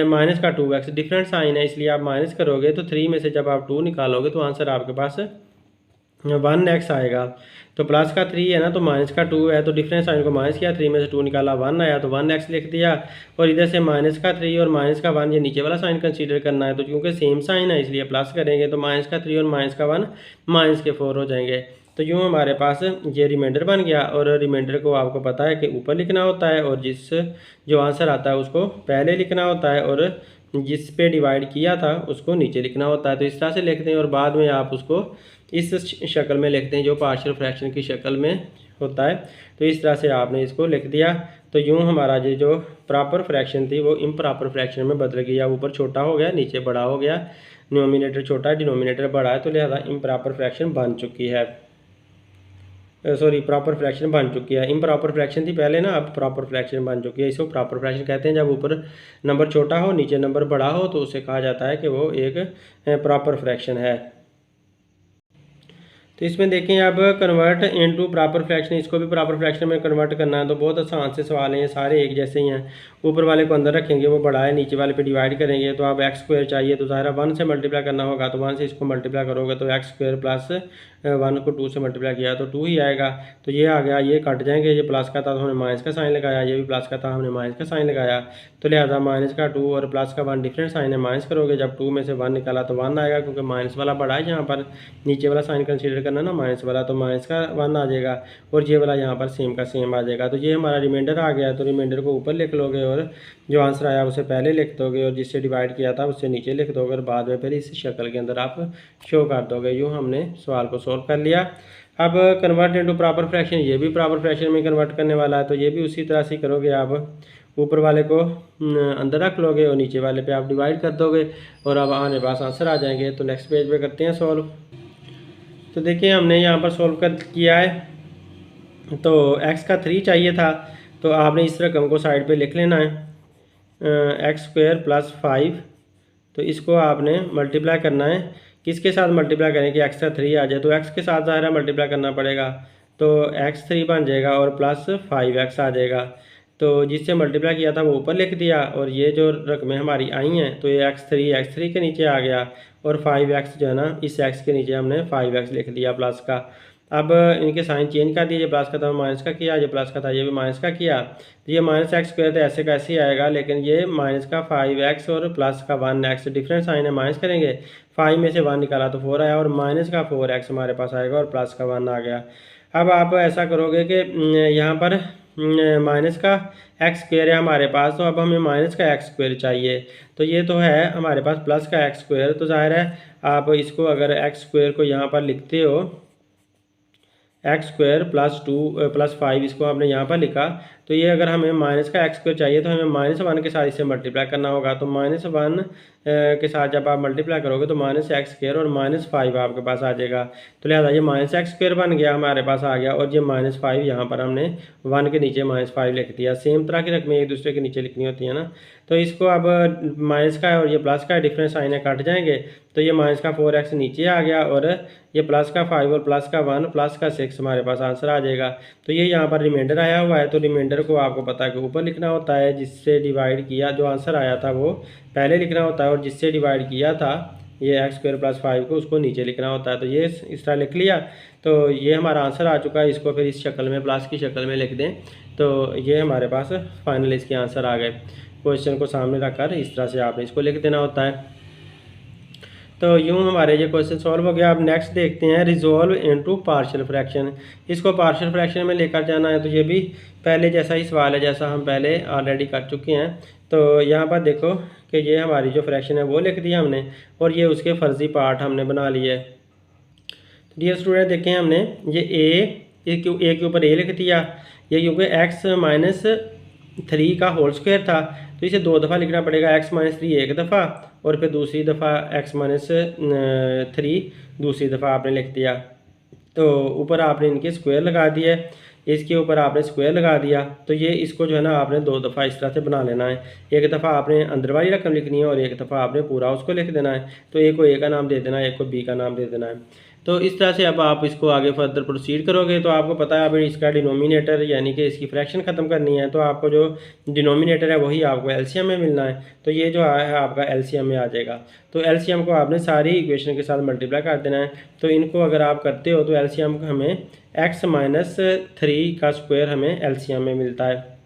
माइनस का 2x, डिफरेंट साइन है इसलिए आप माइनस करोगे तो 3 में से जब आप 2 निकालोगे तो आंसर आपके पास 1x आएगा। तो प्लस का 3 है ना तो माइनस का 2 है, तो डिफरेंस साइन को माइनस किया, 3 में से 2 निकाला 1 आया तो 1x लिख दिया। और इधर से माइनस का 3 और माइनस का 1 ये नीचे वाला साइन कंसीडर करना है, तो क्योंकि सेम साइन है इसलिए प्लस करेंगे तो माइनस का 3 और माइनस का 1 माइनस के 4 हो जाएंगे। तो यूँ हमारे पास ये रिमाइंडर बन गया। और रिमाइंडर को आपको पता है कि ऊपर लिखना होता है, और जो आंसर आता है उसको पहले लिखना होता है, और जिस पे डिवाइड किया था उसको नीचे लिखना होता है। तो इस तरह से लिखते हैं, और बाद में आप उसको इस शक्ल में लिखते हैं जो पार्शियल फ्रैक्शन की शक्ल में होता है। तो इस तरह से आपने इसको लिख दिया। तो यूँ हमारा ये जो प्रॉपर फ्रैक्शन थी वो इम्प्रॉपर फ्रैक्शन में बदल गया। ऊपर छोटा हो गया, नीचे बड़ा हो गया, डिनोमिनेटर छोटा है डिनोमिनेटर बड़ा है, तो लिहाजा इम्प्रॉपर फ्रैक्शन बन चुकी है, सॉरी प्रॉपर फ्रैक्शन बन चुकी है। इम्प्रॉपर फ्रैक्शन थी पहले ना, अब प्रॉपर फ्रैक्शन बन चुकी है। इसको प्रॉपर फ्रैक्शन कहते हैं। जब ऊपर नंबर छोटा हो नीचे नंबर बड़ा हो तो उसे कहा जाता है कि वो एक प्रॉपर फ्रैक्शन है। तो इसमें देखें अब कन्वर्ट इनटू प्रॉपर फ्रैक्शन, इसको भी प्रॉपर फ्रैक्शन में कन्वर्ट करना है। तो बहुत आसान से सवाल हैं, ये सारे एक जैसे ही हैं। ऊपर वाले को अंदर रखेंगे वो बड़ा है, नीचे वाले पे डिवाइड करेंगे तो आप x² चाहिए तो ज़ाहिर 1 से मल्टीप्लाई करना होगा, तो 1 से इसको मल्टीप्लाई करोगे तो x² प्लस 1 को 2 से मल्टीप्लाई किया तो 2 ही आएगा। तो ये आ गया, ये कट जाएंगे, ये प्लस का था तो हमने माइनस का साइन लगाया, ये भी प्लस का था हमने माइनस का साइन लगाया। तो लिहाजा माइनस का 2 और प्लस का 1 डिफरेंट साइन है, माइनस करोगे जब 2 में से 1 निकाला तो 1 आएगा, क्योंकि माइनस वाला बड़ा है। यहाँ पर नीचे वाला साइन कंसीडर करना ना माइनस वाला, तो माइनस का 1 आ जाएगा, और ये वाला यहाँ पर सेम का सेम आ जाएगा। तो ये हमारा रिमाइंडर आ गया। तो रिमाइंडर को ऊपर लिख लोगे, और जो आंसर आया उसे पहले लिख दोगे, और जिससे डिवाइड किया था उससे नीचे लिख दोगे, और बाद में फिर इस शक्ल के अंदर आप शो कर दोगे। यूँ हमने सवाल को सोल्व कर लिया। अब कन्वर्ट इनटू प्रॉपर फ्रैक्शन, ये भी प्रॉपर फ्रैक्शन में कन्वर्ट करने वाला है। तो ये भी उसी तरह से करोगे आप, ऊपर वाले को अंदर रख लोगे और नीचे वाले पे आप डिवाइड कर दोगे, और अब आने पास आंसर आ जाएंगे। तो नेक्स्ट पेज पे करते हैं सॉल्व। तो देखिए हमने यहाँ पर सॉल्व कर किया है। तो x का 3 चाहिए था, तो आपने इस रकम को साइड पे लिख लेना है, x² प्लस 5। तो इसको आपने मल्टीप्लाई करना है, किसके साथ मल्टीप्लाई करें कि x का 3 आ जाए, तो x के साथ ज़ाहिर मल्टीप्लाई करना पड़ेगा। तो x3 बन जाएगा और प्लस 5x आ जाएगा। तो जिससे मल्टीप्लाई किया था वो ऊपर लिख दिया, और ये जो रकमें हमारी आई हैं तो ये x3 के नीचे आ गया, और 5x जो है ना इस x के नीचे हमने 5x लिख दिया प्लस का। अब इनके साइन चेंज कर दिए, ये प्लस का था माइनस का किया, ये प्लस का था ये भी माइनस का किया। तो ये -x² तो ऐसे का ऐसे ही आएगा, लेकिन ये माइनस का 5x और प्लस का 1x डिफरेंट साइन है, माइनस करेंगे 5 में से 1 निकाला तो 4 आया, और माइनस का 4x हमारे पास आएगा, और प्लस का 1 आ गया। अब आप ऐसा करोगे कि यहाँ पर माइनस का x² है हमारे पास, तो अब हमें माइनस का x² चाहिए। तो ये तो है हमारे पास प्लस का x², तो ज़ाहिर है आप इसको अगर x² को यहाँ पर लिखते हो x² प्लस 2 प्लस 5 इसको आपने यहाँ पर लिखा, तो ये अगर हमें माइनस का एक्स स्क्वायर चाहिए तो हमें -1 के साथ इसे मल्टीप्लाई करना होगा। तो -1 के साथ जब आप मल्टीप्लाई करोगे तो -x² और -5 आपके पास आ जाएगा। तो लिहाजा ये -x² बन गया, हमारे पास आ गया, और ये -5 यहाँ पर हमने 1 के नीचे -5 लिख दिया। सेम तरह की रकमें एक दूसरे के नीचे लिखनी होती है ना। तो इसको अब माइनस का और ये प्लस का डिफरेंस साइन है, कट जाएंगे। तो ये माइनस का 4x नीचे आ गया और ये प्लस का 5 और प्लस का 1 प्लस का 6 हमारे पास आंसर आ जाएगा। तो ये यहाँ पर रिमाइंडर आया हुआ है, तो रिमाइंडर को आपको पता है कि ऊपर लिखना होता है, जिससे डिवाइड किया जो आंसर आया था वो पहले लिखना होता है, और जिससे डिवाइड किया था ये x² + 5 को उसको नीचे लिखना होता है। तो ये इस तरह लिख लिया, तो ये हमारा आंसर आ चुका है। इसको फिर इस शक्ल में प्लस की शक्ल में लिख दें, तो ये हमारे पास फाइनल इसके आंसर आ गए। क्वेश्चन को सामने रखकर इस तरह से आपने इसको लिख देना होता है। तो यूँ हमारे ये क्वेश्चन सॉल्व हो गया। अब नेक्स्ट देखते हैं रिजॉल्व इनटू पार्शियल फ्रैक्शन। इसको पार्शियल फ्रैक्शन में लेकर जाना है। तो ये भी पहले जैसा ही सवाल है जैसा हम पहले ऑलरेडी कर चुके हैं। तो यहाँ पर देखो कि ये हमारी जो फ्रैक्शन है वो लिख दिया हमने, और ये उसके फर्जी पार्ट हमने बना लिए। तो डियर स्टूडेंट देखें, हमने ये ए के ऊपर ए लिख दिया। ये क्योंकि x-3 का होल स्क्वायर था तो इसे 2 दफ़ा लिखना पड़ेगा। x-3 एक दफ़ा और फिर दूसरी दफ़ा x-3 दूसरी दफ़ा आपने लिख दिया। तो ऊपर आपने इनके स्क्वायर लगा दिए, इसके ऊपर आपने स्क्वायर लगा दिया। तो ये इसको जो है ना आपने 2 दफ़ा इस तरह से बना लेना है। एक दफ़ा आपने अंदर वाली रकम लिखनी है और एक दफ़ा आपने पूरा उसको लिख देना है। तो एक को ए का नाम दे देना है, एक को बी का नाम दे देना है। तो इस तरह से अब आप इसको आगे फर्दर प्रोसीड करोगे तो आपको पता है अब इसका डिनोमिनेटर यानी कि इसकी फ्रैक्शन ख़त्म करनी है। तो आपको जो डिनोमिनेटर है वही आपको एलसीएम में मिलना है। तो ये जो है आपका एलसीएम में आ जाएगा। तो एलसीएम को आपने सारी इक्वेशन के साथ मल्टीप्लाई कर देना है। तो इनको अगर आप करते हो तो एलसीएम हमें x-3 का स्क्वायर हमें एलसीएम में मिलता है।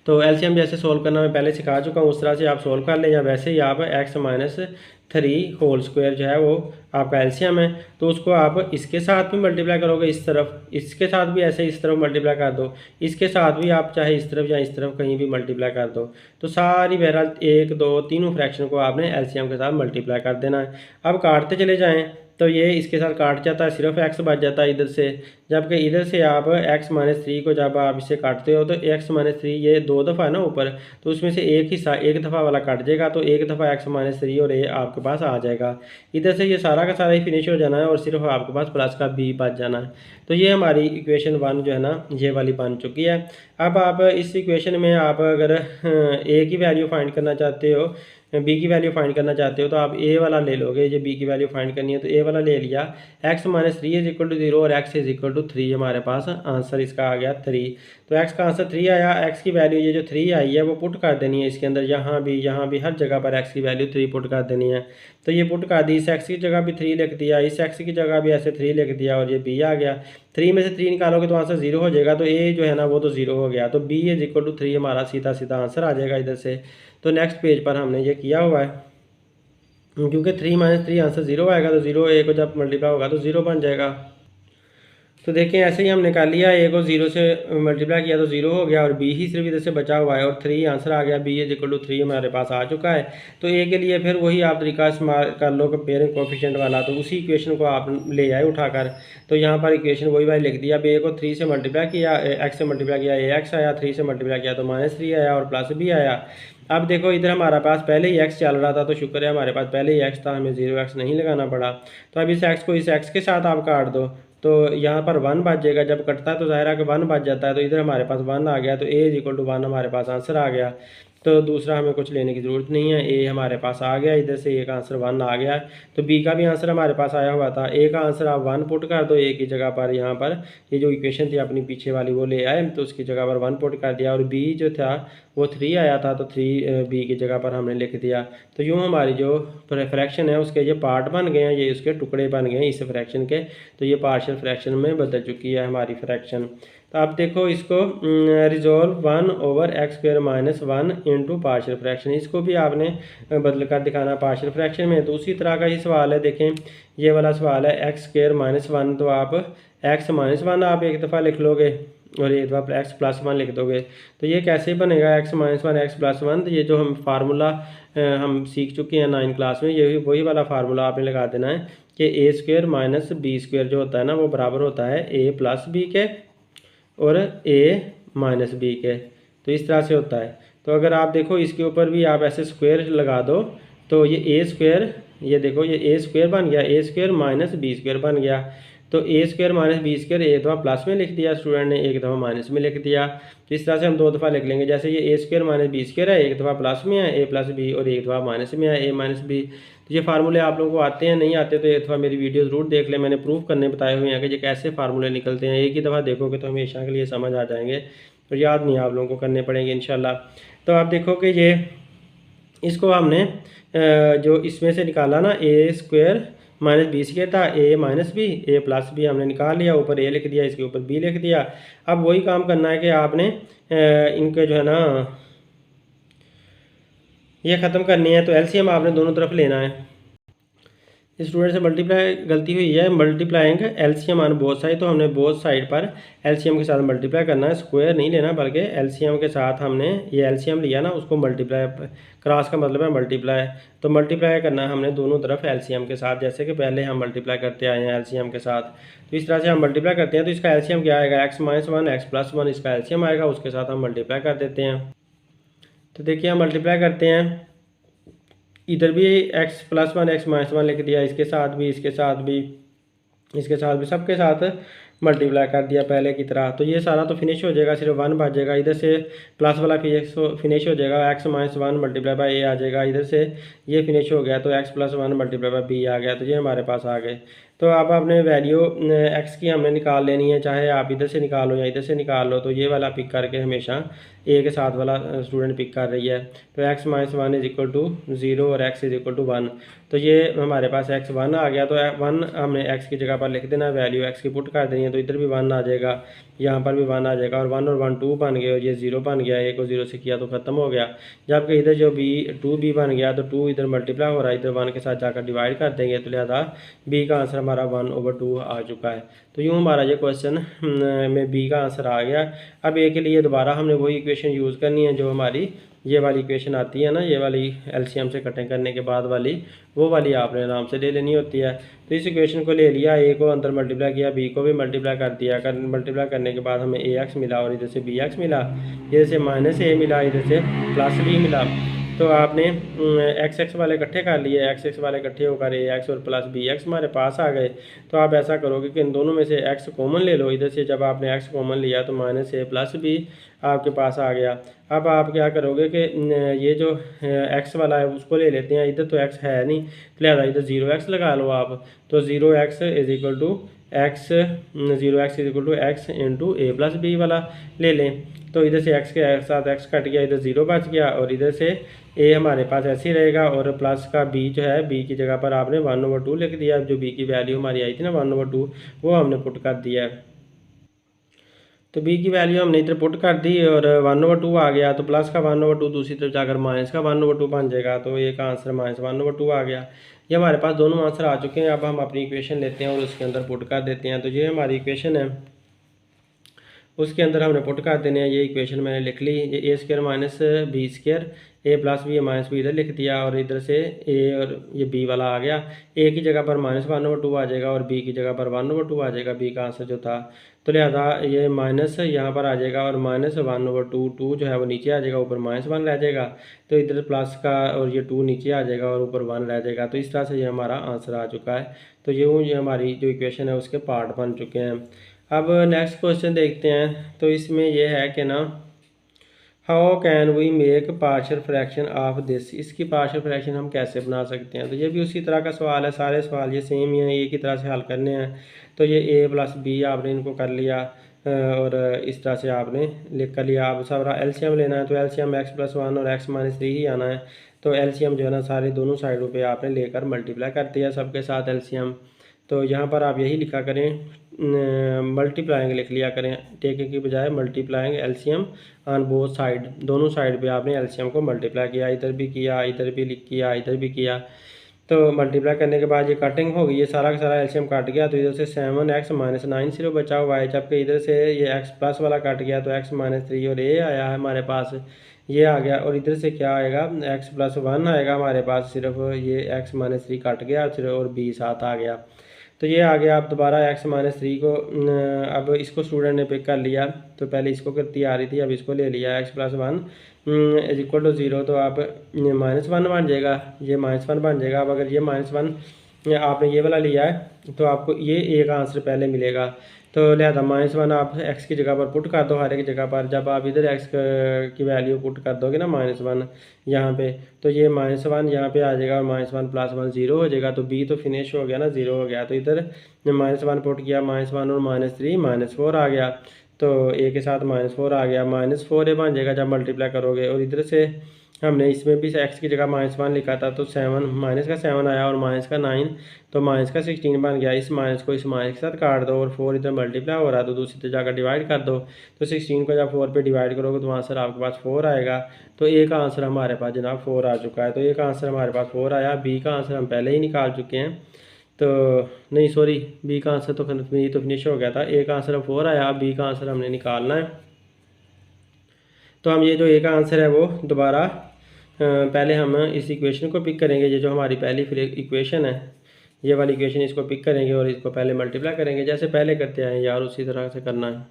तो एलसीएम जैसे सोल्व करना मैं पहले सिखा चुका हूँ, उस तरह से आप सोल्व कर लें, या वैसे ही आप x-3 होल स्क्वायर जो है वो आपका एलसीएम है। तो उसको आप इसके साथ भी मल्टीप्लाई करोगे इस तरफ, इसके साथ भी ऐसे इस तरफ मल्टीप्लाई कर दो, इसके साथ भी आप चाहे इस तरफ या इस तरफ कहीं भी मल्टीप्लाई कर दो। तो सारी बहरहाल 1, 2, तीनों फ्रैक्शन को आपने एलसीएम के साथ मल्टीप्लाई कर देना है। अब काटते चले जाएँ तो ये इसके साथ काट जाता है, सिर्फ x बच जाता है इधर से। जबकि इधर से आप x-3 को जब आप इसे काटते हो तो x-3 ये 2 दफ़ा है ना ऊपर, तो उसमें से एक हिस्सा एक दफ़ा वाला कट जाएगा। तो एक दफ़ा x-3 और a आपके पास आ जाएगा। इधर से ये सारा का सारा ही फिनिश हो जाना है और सिर्फ आपके पास प्लस का b बच जाना है। तो ये हमारी इक्वेशन 1 जो है ना ये वाली बन चुकी है। अब आप इस इक्वेशन में आप अगर a की वैल्यू फाइंड करना चाहते हो, बी की वैल्यू फाइंड करना चाहते हो, तो आप ए वाला ले लोगे। जो बी की वैल्यू फाइंड करनी है तो ए वाला ले लिया। x-3 = 0 और x = 3 हमारे पास आंसर इसका आ गया 3। तो x का आंसर 3 आया। x की वैल्यू ये जो 3 आई है वो पुट कर देनी है इसके अंदर, यहाँ भी हर जगह पर x की वैल्यू 3 पुट कर देनी है। तो ये पुट कर दी, इस x की जगह भी 3 लिख दिया, इस x की जगह भी ऐसे 3 लिख दिया, और ये b आ गया। 3 में से 3 निकालोगे तो आंसर 0 हो जाएगा। तो a जो है ना वो तो 0 हो गया। तो b = 3 हमारा सीधा सीधा आंसर आ जाएगा इधर से। तो नेक्स्ट पेज पर हमने ये किया हुआ है, क्योंकि 3 - 3 आंसर 0 आएगा। तो 0 a को जब मल्टीप्लाई होगा तो 0 बन जाएगा। तो देखें ऐसे ही हमने कर लिया, a को 0 से मल्टीप्लाई किया तो 0 हो गया, और b ही सिर्फ इधर से बचा हुआ है, और 3 आंसर आ गया। b = 3 हमारे पास आ चुका है। तो a के लिए फिर वही आप तरीका इस्तेमाल कर लो कंपेयरिंग कोफिशिएंट वाला। तो उसी इक्वेशन को आप ले आए उठाकर, तो यहाँ पर इक्वेशन वही वाली लिख दिया। अब a को 3 से मल्टीप्लाई किया, x से मल्टीप्लाई किया, ax आया, 3 से मल्टीप्लाई किया तो -3 आया, और प्लस b आया। अब देखो इधर हमारे पास पहले ही x चल रहा था, तो शुक्र है हमारे पास पहले ही x था, हमें 0x नहीं लगाना पड़ा। तो अब इस x को इस x के साथ आप काट दो, तो यहाँ पर 1 बच जाएगा। जब कटता है तो ज़ाहिर है कि 1 बच जाता है। तो इधर हमारे पास 1 आ गया। तो a = 1 हमारे पास आंसर आ गया। तो दूसरा हमें कुछ लेने की ज़रूरत नहीं है, a हमारे पास आ गया। इधर से a का आंसर 1 आ गया। तो b का भी आंसर हमारे पास आया हुआ था। a का आंसर आप 1 पुट कर दो, a की जगह पर यहाँ पर ये जो इक्वेशन थी अपनी पीछे वाली वो ले आए, तो उसकी जगह पर 1 पुट कर दिया, और b जो था वो 3 आया था, तो 3 b की जगह पर हमने लिख दिया। तो यूँ हमारी जो फ्रैक्शन है उसके ये पार्ट बन गए हैं, ये उसके टुकड़े बन गए हैं इस फ्रैक्शन के। तो ये पार्शियल फ्रैक्शन में बदल चुकी है हमारी फ्रैक्शन। तो आप देखो इसको resolve 1/x² - 1 into partial fraction, इसको भी आपने बदल कर दिखाना पार्शियल फ्रैक्शन में। तो उसी तरह का ही सवाल है, देखें ये वाला सवाल है x² - 1, तो आप x - 1 आप एक दफ़ा लिख लोगे और एक दफ़ा x + 1 लिख दोगे। तो ये कैसे बनेगा x - 1 x + 1? तो ये जो हम फार्मूला हम सीख चुके हैं 9 क्लास में, ये वही वाला फार्मूला आपने लगा देना है कि a² - b² जो होता है ना वो बराबर होता है a + b के, और a माइनस बी के। तो इस तरह से होता है। तो अगर आप देखो इसके ऊपर भी आप ऐसे स्क्वायर लगा दो तो ये ए स्क्वायर, ये देखो ये ए स्क्वायर बन गया, ए स्क्वायर माइनस बी स्क्वायर बन गया। तो ए स्क्वायर माइनस बी स्क्वायर एक दफ़ा प्लस में लिख दिया स्टूडेंट ने, एक दफ़ा माइनस में लिख दिया। तो इस तरह से हम दो दफ़ा लिख लेंगे। जैसे ये ए स्क्वायर माइनस बी स्क्वायर है, एक दफ़ा प्लस में है ए प्लस बी, और एक दफ़ा माइनस में है ए माइनस बी। तो ये फार्मूले आप लोगों को आते हैं, नहीं आते तो एक दफ़ा मेरी वीडियो ज़रूर देख लें, मैंने प्रूफ करने बताए हुए हैं कि ये कैसे फार्मूले निकलते हैं। एक ही दफ़ा देखोगे तो हमेशा के लिए समझ आ जाएंगे, तो याद नहीं आप लोगों को करने पड़ेंगे इंशाल्लाह। तो आप देखो कि ये इसको हमने जो इसमें से निकाला ना, ए स्क्वायर माइनस बी स्क्वायर था, ए माइनस बी, ए प्लस बी हमने निकाल लिया, ऊपर ए लिख दिया, इसके ऊपर बी लिख दिया। अब वही काम करना है कि आपने इनके जो है ना ये ख़त्म करनी है। तो एलसीएम आपने दोनों तरफ लेना है। स्टूडेंट से मल्टीप्लाई गलती हुई है, multiplying LCM on both side. तो हमने बोथ साइड पर एलसीएम के साथ मल्टीप्लाई करना है, स्क्वायर नहीं लेना, बल्कि एलसीएम के साथ हमने ये एलसीएम लिया ना उसको मल्टीप्लाई, क्रॉस का मतलब है मल्टीप्लाई। तो मल्टीप्लाई करना है हमने दोनों तरफ एलसीएम के साथ, जैसे कि पहले हम मल्टीप्लाई करते आए हैं एलसीएम के साथ। तो इस तरह से हम मल्टीप्लाई करते हैं। तो इसका एलसीएम क्या आएगा, x minus one x plus one इसका एलसीएम आएगा, उसके साथ हम मल्टीप्लाई कर देते हैं। तो देखिए हम मल्टीप्लाई करते हैं, इधर भी x plus one x minus one लिख दिया, इसके साथ भी, इसके साथ भी, इसके साथ भी, सबके साथ मल्टीप्लाई कर दिया पहले की तरह। तो ये सारा तो फिनिश हो जाएगा, सिर्फ वन बचेगा। इधर से प्लस वाला फिनिश हो जाएगा, X minus one multiply by A आ जाएगा। इधर से ये फिनिश हो गया तो X plus one multiply by B आ गया। तो ये हमारे पास आ गए। तो अब आपने वैल्यू एक्स की हमने निकाल लेनी है, चाहे आप इधर से निकालो या इधर से निकाल लो। तो ये वाला पिक करके हमेशा ए के साथ वाला स्टूडेंट पिक कर रही है। तो x minus one is equal to 0 और एक्स इज इक्वल टू 1। तो ये हमारे पास एक्स 1 आ गया। तो 1 हमने एक्स की जगह पर लिख देना, वैल्यू एक्स की पुट कर देनी है। तो इधर भी 1 आ जाएगा, यहाँ पर भी 1 आ जाएगा, और 1 और 1 2 बन गए, और ये 0 बन गया। ए को 0 से किया तो ख़त्म हो गया। जबकि इधर जो बी 2b बन गया, तो 2 इधर मल्टीप्लाई हो रहा है, इधर 1 के साथ जाकर डिवाइड कर देंगे। तो लिहाजा बी का आंसर हमारा 1/2 आ चुका है। तो यूँ हमारा ये क्वेश्चन में बी का आंसर आ गया। अब ए के लिए दोबारा हमने वही इक्वेशन यूज़ करनी है जो हमारी ये वाली इक्वेशन आती है ना, ये वाली एलसीएम से कटिंग करने के बाद वाली, वो वाली आपने आराम से ले लेनी होती है। तो इस इक्वेशन को ले लिया, ए को अंदर मल्टीप्लाई किया, बी को भी मल्टीप्लाई कर दिया। मल्टीप्लाई करने के बाद हमें ए एक्स मिला, और इधर से बी एक्स मिला, इधर से माइनस ए मिला, इधर से प्लस बी मिला। तो आपने एक्स एक्स वाले इकट्ठे कर लिए, एक्स एक्स वाले इकट्ठे होकर ए एक्स और प्लस बी एक्स हमारे पास आ गए। तो आप ऐसा करोगे कि इन दोनों में से एक्स कॉमन ले लो। इधर से जब आपने एक्स कॉमन लिया तो माइनस ए प्लस बी आपके पास आ गया। अब आप क्या करोगे कि ये जो एक्स वाला है उसको ले लेते हैं। इधर तो एक्स है नहीं, तो लिहाजा इधर 0x लगा लो आप। तो 0x is equal to x, 0x is equal to x into A plus B वाला ले लें। तो इधर से एक्स के साथ एक्स कट गया, इधर 0 बच गया, और इधर से ए हमारे पास ऐसे ही रहेगा, और प्लस का बी जो है, बी की जगह पर आपने 1/2 लिख दिया। जो बी की वैल्यू हमारी आई थी ना 1/2, वो हमने पुट कर दिया है। तो बी की वैल्यू हमने इधर पुट कर दी, और 1/2 आ गया। तो प्लस का 1/2 दूसरी तरफ जाकर माइनस का 1/2 बन जाएगा। तो ए का आंसर -1/2 आ गया। ये हमारे पास दोनों आंसर आ चुके हैं। अब हम अपनी इक्वेशन लेते हैं और उसके अंदर पुट कर देते हैं। तो ये हमारी इक्वेशन है, उसके अंदर हमने पुट कर देने हैं। ये इक्वेशन मैंने लिख ली, ये ए स्क्वायर माइनस बी स्क्वायर, ए प्लस बी माइनस बी इधर लिख दिया, और इधर से ए और ये बी वाला आ गया। ए की जगह पर -1/2 आ जाएगा, और बी की जगह पर 1/2 आ जाएगा, बी का आंसर जो था। तो लिहाजा ये माइनस यहाँ पर आ जाएगा, और -1/2, 2 जो है वो नीचे आ जाएगा, ऊपर -1 रह जाएगा। तो इधर प्लस का और ये 2 नीचे आ जाएगा, और ऊपर 1 रह जाएगा। तो इस तरह से ये हमारा आंसर आ चुका है। तो ये हमारी जो इक्वेशन है उसके पार्ट बन चुके हैं। अब नेक्स्ट क्वेश्चन देखते हैं। तो इसमें यह है कि ना, how can we make partial fraction of this, इसकी पार्शियल फ्रैक्शन हम कैसे बना सकते हैं। तो ये भी उसी तरह का सवाल है, सारे सवाल ये सेम ही हैं, एक ही तरह से हल करने हैं। तो ये ए प्लस बी आपने इनको कर लिया, और इस तरह से आपने लिख कर लिया। आप सारा एलसीएम लेना है, तो एलसीएम x + 1 और x - 3 ही आना है। तो एलसीएम जो है ना सारे दोनों साइडों पे आपने लेकर मल्टीप्लाई कर दिया सबके साथ एलसीएम। तो यहाँ पर आप यही लिखा करें, मल्टीप्लाइंग लिख लिया करें, टेकिंग की बजाय multiplying LCM on both side, दोनों साइड पे आपने एलसीएम को मल्टीप्लाई किया, इधर भी किया, इधर भी किया, इधर भी किया। तो मल्टीप्लाई करने के बाद ये कटिंग होगी, ये सारा का सारा एलसीएम कट गया। तो इधर से 7x - 9 सिर्फ बचा हुआ है, जबकि इधर से ये x प्लस वाला कट गया, तो x - 3 और a आया है हमारे पास, ये आ गया। और इधर से क्या आएगा, x + 1 आएगा हमारे पास, सिर्फ ये x - 3 कट गया सिर्फ, और b साथ आ गया। तो ये आ गया। आप दोबारा x-3 को अब इसको स्टूडेंट ने पिक कर लिया, तो पहले इसको करती आ रही थी, अब इसको ले लिया x+1 इज इक्वल टू 0, तो आप -1 बन जाएगा, ये -1 बन जाएगा। अब अगर ये -1 आपने ये वाला लिया है तो आपको ये ए का आंसर पहले मिलेगा। तो लिहाजा -1 आप x की जगह पर पुट कर दो, हर एक जगह पर। जब आप इधर x की वैल्यू पुट कर दोगे ना -1 यहाँ पे, तो ये -1 यहाँ पे आ जाएगा और -1 + 1 0 हो जाएगा। तो b तो फिनिश हो गया ना, 0 हो गया। तो इधर -1 पुट किया, -1 और -3 -4 आ गया। तो a के साथ -4 आ गया, -4a बन जाएगा जब मल्टीप्लाई करोगे। और इधर से हमने इसमें भी x की जगह -1 लिखा था, तो 7 -7 आया और -9, तो -16 बन गया। इस माइनस को इस माइनस के साथ काट दो और 4 इधर मल्टीप्लाई हो रहा है, तो दूसरी तरफ जाकर डिवाइड कर दो। तो 16 को जब 4 पे डिवाइड करोगे तो आंसर आपके पास 4 आएगा। तो ए का आंसर हमारे पास जनाब 4 आ चुका है। तो ए का आंसर हमारे पास 4 आया। बी का आंसर हम पहले ही निकाल चुके हैं, तो नहीं सॉरी, बी का आंसर तो फिनिश हो गया था। ए का आंसर 4 आया, अब बी का आंसर हमने निकालना है। तो हम ये जो ए का आंसर है वो दोबारा पहले हम इस इक्वेशन को पिक करेंगे, ये जो हमारी पहली फिर इक्वेशन है, ये वाली इक्वेशन, इसको पिक करेंगे और इसको पहले मल्टीप्लाई करेंगे जैसे पहले करते आए यार, उसी तरह से करना है।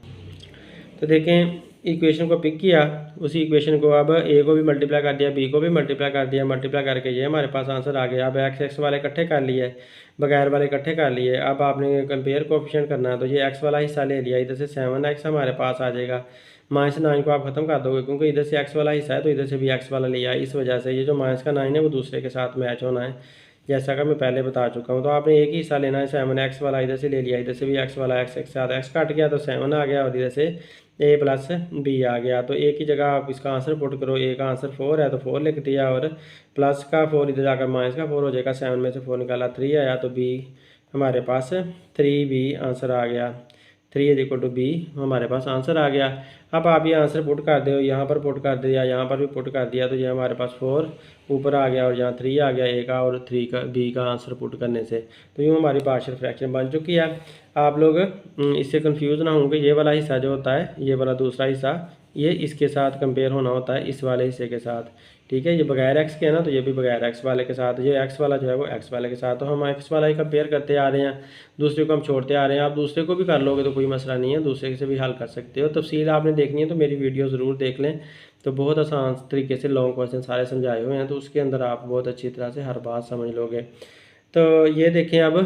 तो देखें, इक्वेशन को पिक किया, उसी इक्वेशन को अब ए को भी मल्टीप्लाई कर दिया, बी को भी मल्टीप्लाई कर दिया, मल्टीप्लाई करके ये हमारे पास आंसर आ गया। अब एक्स वाले इकट्ठे कर लिए, बगैर वाले इकट्ठे कर लिए। अब आपने कंपेयर कोएफिशिएंट करना है, तो ये एक्स वाला हिस्सा ले लिया, इधर से 7x हमारे पास आ जाएगा। -9 को आप खत्म कर दोगे, क्योंकि इधर से x वाला हिस्सा है तो इधर से भी x वाला लिया, इस वजह से ये जो -9 है वो दूसरे के साथ मैच होना है, जैसा कि मैं पहले बता चुका हूँ। तो आपने एक ही हिस्सा लेना है, 7x वाला इधर से ले लिया, इधर से भी x वाला, x के साथ x कट गया तो 7 आ गया और इधर से a + b आ गया। तो a की जगह आप इसका आंसर पुट करो, a का आंसर 4 है तो 4 लिख दिया, और प्लस का 4 इधर जाकर माइनस का 4 हो जाएगा। 7 में से 4 निकाला, 3 आया, तो b हमारे पास 3b आंसर आ गया। 3 = b हमारे पास आंसर आ गया। अब आप ये आंसर पुट कर दो, यहाँ पर पुट कर दिया, यहाँ पर भी पुट कर दिया, तो ये हमारे पास 4 ऊपर आ गया और यहाँ 3 आ गया a का, और 3 का b का आंसर पुट करने से। तो यूँ हमारी पार्शियल फ्रैक्शन बन चुकी है। आप लोग इससे कंफ्यूज ना होंगे, ये वाला हिस्सा जो होता है, ये वाला दूसरा हिस्सा, ये इसके साथ कंपेयर होना होता है इस वाले हिस्से के साथ, ठीक है। ये बगैर x के है ना, तो ये भी बगैर x वाले के साथ, ये x वाला जो है वो x वाले के साथ। तो हम x वाला ही कंपेयर करते आ रहे हैं, दूसरे को हम छोड़ते आ रहे हैं। आप दूसरे को भी कर लोगे तो कोई मसला नहीं है, दूसरे से भी हल कर सकते हो। तफसील आपने देखनी है तो मेरी वीडियो ज़रूर देख लें, तो बहुत आसान तरीके से लॉन्ग क्वेश्चन सारे समझाए हुए हैं, तो उसके अंदर आप बहुत अच्छी तरह से हर बात समझ लोगे। तो ये देखें, अब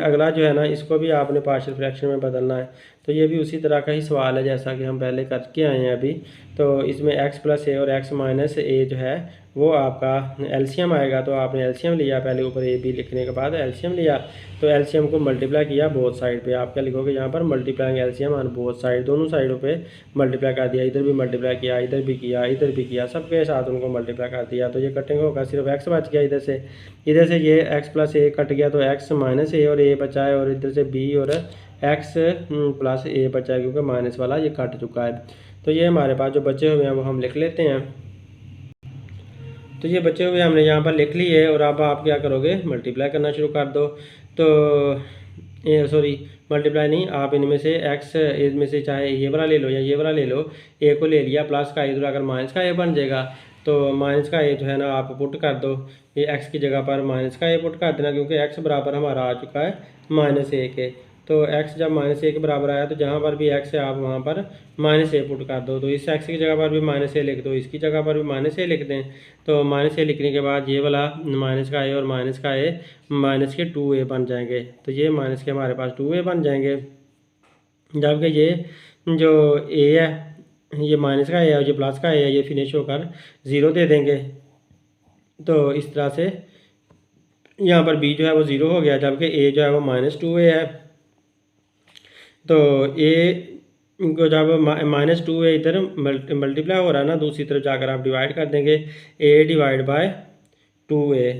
अगला जो है ना, इसको भी आपने पार्शियल फ्रैक्शन में बदलना है। तो ये भी उसी तरह का ही सवाल है जैसा कि हम पहले करके आए हैं अभी। तो इसमें x + a और x - a जो है वो आपका एलसीएम आएगा। तो आपने एलसीएम लिया, पहले ऊपर a b लिखने के बाद एलसीएम लिया, तो एलसीएम को मल्टीप्लाई किया बोथ साइड पे। आप क्या लिखोगे यहाँ पर, multiplying LCM on both side, दोनों साइडों पे मल्टीप्लाई कर दिया। इधर भी मल्टीप्लाई किया, इधर भी किया, इधर भी किया, सबके साथ उनको मल्टीप्लाई कर दिया। तो ये कटिंग होगा, सिर्फ x बच गया इधर से ये x + a कट गया, तो x - a और a बचा है, और इधर से b और x + a बचा है, क्योंकि माइनस वाला ये कट चुका है। तो ये हमारे पास जो बचे हुए हैं वो हम लिख लेते हैं। तो ये बचे हुए हमने यहाँ पर लिख लिए, और अब आप क्या करोगे, मल्टीप्लाई करना शुरू कर दो। तो सॉरी, मल्टीप्लाई नहीं, आप इनमें से x, इसमें से चाहे ये वाला ले लो या ये वाला ले लो, a को ले लिया, प्लस का इधर अगर माइनस का a बन जाएगा, तो माइनस का a जो है ना आप पुट कर दो, ये x की जगह पर माइनस का a पुट कर देना, क्योंकि x बराबर हमारा आ चुका है -a के। तो x जब -a के बराबर आया, तो जहाँ पर भी x है आप वहाँ पर -a पुट कर दो। तो इस x की जगह पर भी -a लिख दो, इसकी जगह पर भी -a लिख दें। तो -a लिखने के बाद ये वाला माइनस का a और माइनस का a माइनस के 2a बन जाएंगे। तो ये माइनस के हमारे पास 2a बन जाएंगे, जबकि ये जो a है, ये माइनस का a है और ये प्लस का a है, ये फिनिश होकर 0 दे देंगे। तो इस तरह से यहाँ पर b जो है वो 0 हो गया, जबकि a जो है वो -2a है। तो a को जब -2a इधर मल्टीप्लाई हो रहा है ना, दूसरी तरफ जाकर आप डिवाइड कर देंगे, a/2a।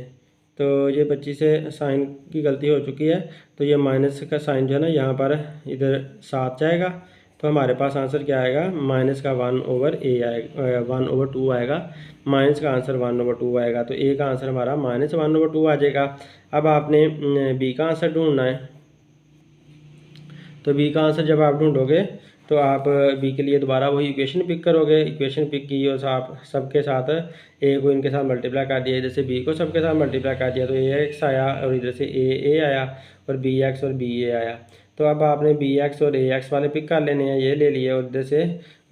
तो ये बच्ची से साइन की गलती हो चुकी है, तो ये माइनस का साइन जो है ना यहाँ पर इधर साथ जाएगा। तो हमारे पास आंसर क्या आएगा, -1/a आएगा, 1/2 आएगा, माइनस का आंसर 1/2 आएगा। तो a का आंसर हमारा -1/2 आ जाएगा। अब आपने b का आंसर ढूंढना है। तो b का आंसर जब आप ढूंढोगे, तो आप बी के लिए दोबारा वही इक्वेशन पिक करोगे, इक्वेशन पिक की और आप सबके साथ ए को इनके साथ मल्टीप्लाई कर दिया, इधर से बी को सबके साथ मल्टीप्लाई कर दिया तो ए एक्स आया और इधर से ए आया और बी एक्स और बी ए आया। तो अब आपने बी एक्स और ए एक्स वाले पिक कर लेने हैं, ये ले लिए और इधर से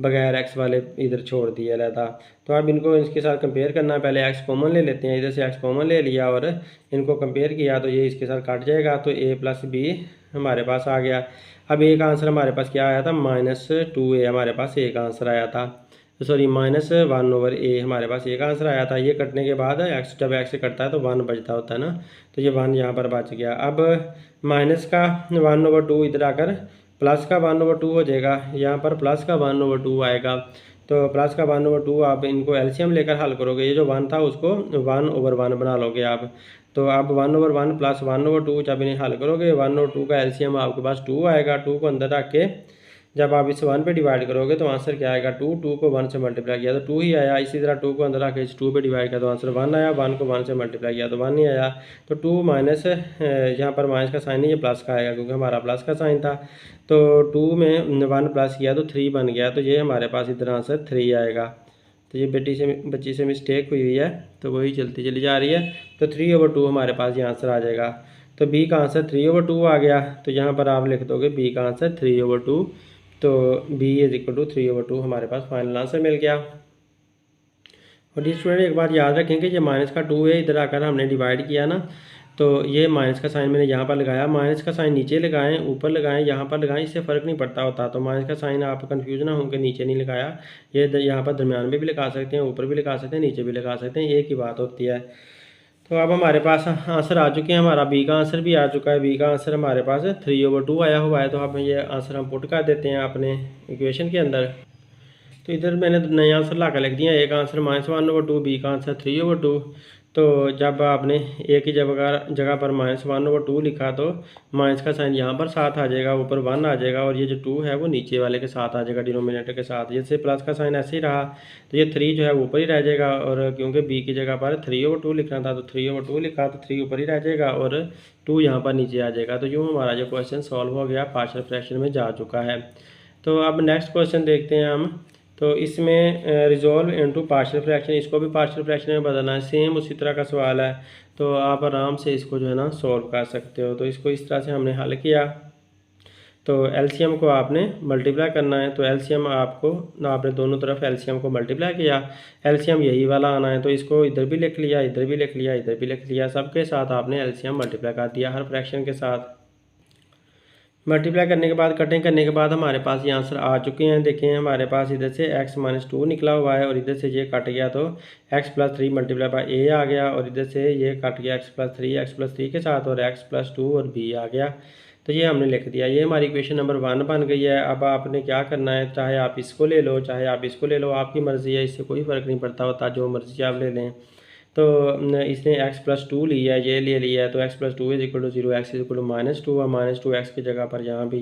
बगैर एक्स वाले इधर छोड़ दिया रहता। तो अब इनको इसके साथ कंपेयर करना है, पहले एक्स कॉमन ले लेते हैं, इधर से एक्स कॉमन ले लिया और इनको कंपेयर किया तो ये इसके साथ कट जाएगा तो ए प्लस बी हमारे पास आ गया। अब ए का आंसर हमारे पास क्या आया था, -2a हमारे पास ए का आंसर आया था, सॉरी -1/a हमारे पास ए का आंसर आया था। ये कटने के बाद एक्स जब एक्स से कटता है तो 1 बचता होता है ना, तो ये 1 यहाँ पर बच गया। अब माइनस का 1/2 इधर आकर प्लस का 1/2 हो जाएगा, यहाँ पर प्लस का 1/2 आएगा। तो प्लस का 1/2 आप इनको एलसीएम लेकर हल करोगे, ये जो 1 था उसको 1/1 बना लोगे आप। तो आप 1/1 प्लस 1/2 जब इन्हें हल करोगे 1 और 2 का एलसीएम आपके पास 2 आएगा। 2 को अंदर रख के जब आप इसे 1 पे डिवाइड करोगे तो आंसर क्या आएगा, 2 को 1 से मल्टीप्लाई किया तो 2 ही आया। इसी तरह 2 को अंदर रख के इस 2 पे डिवाइड किया तो आंसर 1 आया, 1 को 1 से मल्टीप्लाई किया तो 1 ही आया। तो 2 माइनस यहाँ पर माइनस का साइन नहीं, ये प्लस का आएगा क्योंकि हमारा प्लस का साइन था। तो 2 में 1 प्लस किया तो 3 बन गया, तो ये हमारे पास इधर आंसर 3 आएगा। तो ये बच्ची से मिस्टेक हुई है तो वही चलती चली जा रही है। तो 3/2 हमारे पास ये आंसर आ जाएगा। तो बी का आंसर 3/2 आ गया। तो यहाँ पर आप लिख दोगे बी का आंसर 3/2, तो बी = 3/2 हमारे पास फाइनल आंसर मिल गया। और ये स्टूडेंट एक बात याद रखें कि ये माइनस का 2 है, इधर आकर हमने डिवाइड किया ना, तो ये माइनस का साइन मैंने यहाँ पर लगाया, माइनस का साइन नीचे लगाएं ऊपर लगाएं यहाँ पर लगाएं, इससे फ़र्क नहीं पड़ता होता। तो माइनस का साइन आप कंफ्यूज ना होंगे, नीचे नहीं लगाया, ये यहाँ पर दरमियान में भी लगा सकते हैं, ऊपर भी लगा सकते हैं, नीचे भी लगा सकते हैं, एक ही बात होती है। तो अब हमारे पास आंसर आ चुके हैं, हमारा बी का आंसर भी आ चुका है। बी का आंसर हमारे पास 3/2 आया हुआ है। तो अब ये आंसर हम पुट कर देते हैं अपने इक्वेशन के अंदर। तो इधर मैंने नए आंसर ला कर लिख दिया, ए का आंसर -1/2, बी का आंसर 3/2। तो जब आपने ए की जगह पर -1/2 लिखा तो माइनस का साइन यहाँ पर साथ आ जाएगा, ऊपर 1 आ जाएगा और ये जो 2 है वो नीचे वाले के साथ आ जाएगा, डिनोमिनेटर के साथ। जैसे प्लस का साइन ऐसे ही रहा तो ये 3 जो है ऊपर ही रह जाएगा, और क्योंकि बी की जगह पर 3/2 लिखना था तो 3/2 लिखा तो 3 ऊपर ही रह जाएगा और 2 यहाँ पर नीचे आ जाएगा। तो यूँ हमारा जो क्वेश्चन सॉल्व हो गया, पार्शियल फ्रैक्शन में जा चुका है। तो अब नेक्स्ट क्वेश्चन देखते हैं हम। तो इसमें रिजॉल्व इनटू पार्शियल फ्रैक्शन, इसको भी पार्शियल फ्रैक्शन में बदलना है, सेम उसी तरह का सवाल है। तो आप आराम से इसको जो है ना सॉल्व कर सकते हो। तो इसको इस तरह से हमने हल किया। तो एलसीएम को आपने मल्टीप्लाई करना है, तो एलसीएम आपने दोनों तरफ एलसीएम को मल्टीप्लाई किया, एलसीएम यही वाला आना है। तो इसको इधर भी लिख लिया, इधर भी लिख लिया, इधर भी लिख लिया, सबके साथ आपने एलसीएम मल्टीप्लाई कर दिया हर फ्रैक्शन के साथ। मल्टीप्लाई करने के बाद कटिंग करने के बाद हमारे पास ये आंसर आ चुके हैं। देखें हमारे पास इधर से x-2 निकला हुआ है और इधर से ये कट गया तो x+3 मल्टीप्लाई बाय a आ गया, और इधर से ये कट गया x+3 के साथ और x+2 और b आ गया। तो ये हमने लिख दिया, ये हमारी इक्वेशन नंबर 1 बन गई है। अब आपने क्या करना है, चाहे आप इसको ले लो चाहे आप इसको ले लो, आपकी मर्ज़ी है, इससे कोई फ़र्क नहीं पड़ता होता, जो मर्ज़ी आप ले लें। तो इसने x+2 लिया है, ये ले लिया है, तो x+2 = 0, x =-2 और -2 x की जगह पर यहाँ भी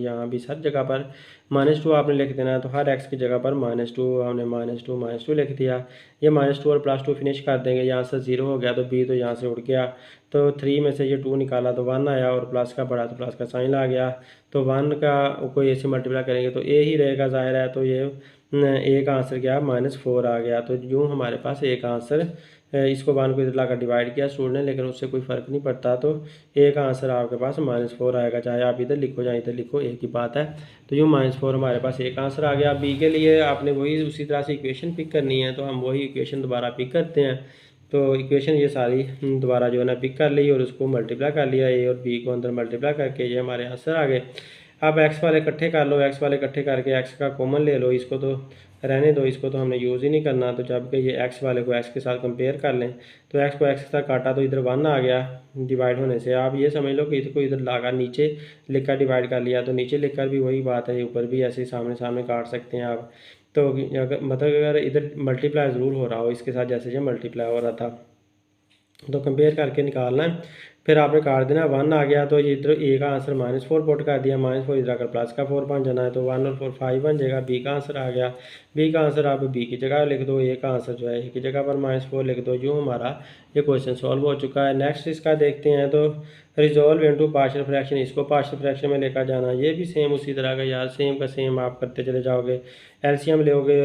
हर जगह पर -2 आपने लिख देना है। तो हर x की जगह पर -2 हमने -2 लिख दिया। ये -2 और +2 फिनिश कर देंगे, यहाँ से 0 हो गया तो b तो यहाँ से उड़ गया। तो 3 में से ये 2 निकाला तो 1 आया, और प्लस का बढ़ा तो प्लस का साइन आ गया। तो 1 का कोई ऐसे मल्टीप्लाई करेंगे तो a ही रहेगा, ज़ाहिर है। तो ये a का आंसर क्या, -4 आ गया। तो यूँ हमारे पास a का आंसर, इसको 1 को इधर लाकर डिवाइड किया स्टूडेंट ने, लेकिन उससे कोई फ़र्क नहीं पड़ता। तो a का आंसर आपके पास -4 आएगा, चाहे आप इधर लिखो चाहे इधर लिखो, एक ही बात है। तो यूँ -4 हमारे पास a का आंसर आ गया। b के लिए आपने वही उसी तरह से इक्वेशन पिक करनी है, तो हम वही इक्वेशन दोबारा पिक करते हैं। तो इक्वेशन ये सारी दोबारा जो है ना पिक कर ली और उसको मल्टीप्लाई कर लिया, a और b को अंदर मल्टीप्लाई करके ये हमारे आंसर आ गए। अब x वाले इकट्ठे कर लो, x वाले इकट्ठे करके x का कॉमन ले लो, इसको तो रहने दो, इसको तो हमने यूज़ ही नहीं करना। तो जबकि ये x वाले को x के साथ कंपेयर कर लें तो x को x के साथ काटा तो इधर 1 आ गया डिवाइड होने से। आप ये समझ लो कि इसको इधर लाकर नीचे लिखकर डिवाइड कर लिया, तो नीचे लिखकर भी वही बात है, ऊपर भी ऐसे सामने सामने काट सकते हैं आप। तो अगर इधर मल्टीप्लाई ज़रूर हो रहा हो इसके साथ, जैसे ये मल्टीप्लाई हो रहा था, तो कंपेयर करके निकालना है। फिर आपने काट देना, 1 आ गया तो ये इधर a का आंसर -4 पुट कर दिया, -4 इधर आकर प्लस का 4 बन जाना है, तो 1 और 4 5 बन जाएगा। b का आंसर आ गया, b का आंसर आप b की जगह लिख दो, a का आंसर जो है a की जगह पर -4 लिख दो। यूँ हमारा ये क्वेश्चन सॉल्व हो चुका है। नेक्स्ट इसका देखते हैं तो रिजॉल्व इनटू पार्शियल फ्रैक्शन, इसको पार्शियल फ्रैक्शन में लेकर जाना, ये भी सेम उसी तरह का यार, सेम का सेम आप करते चले जाओगे। एलसीएम लोगे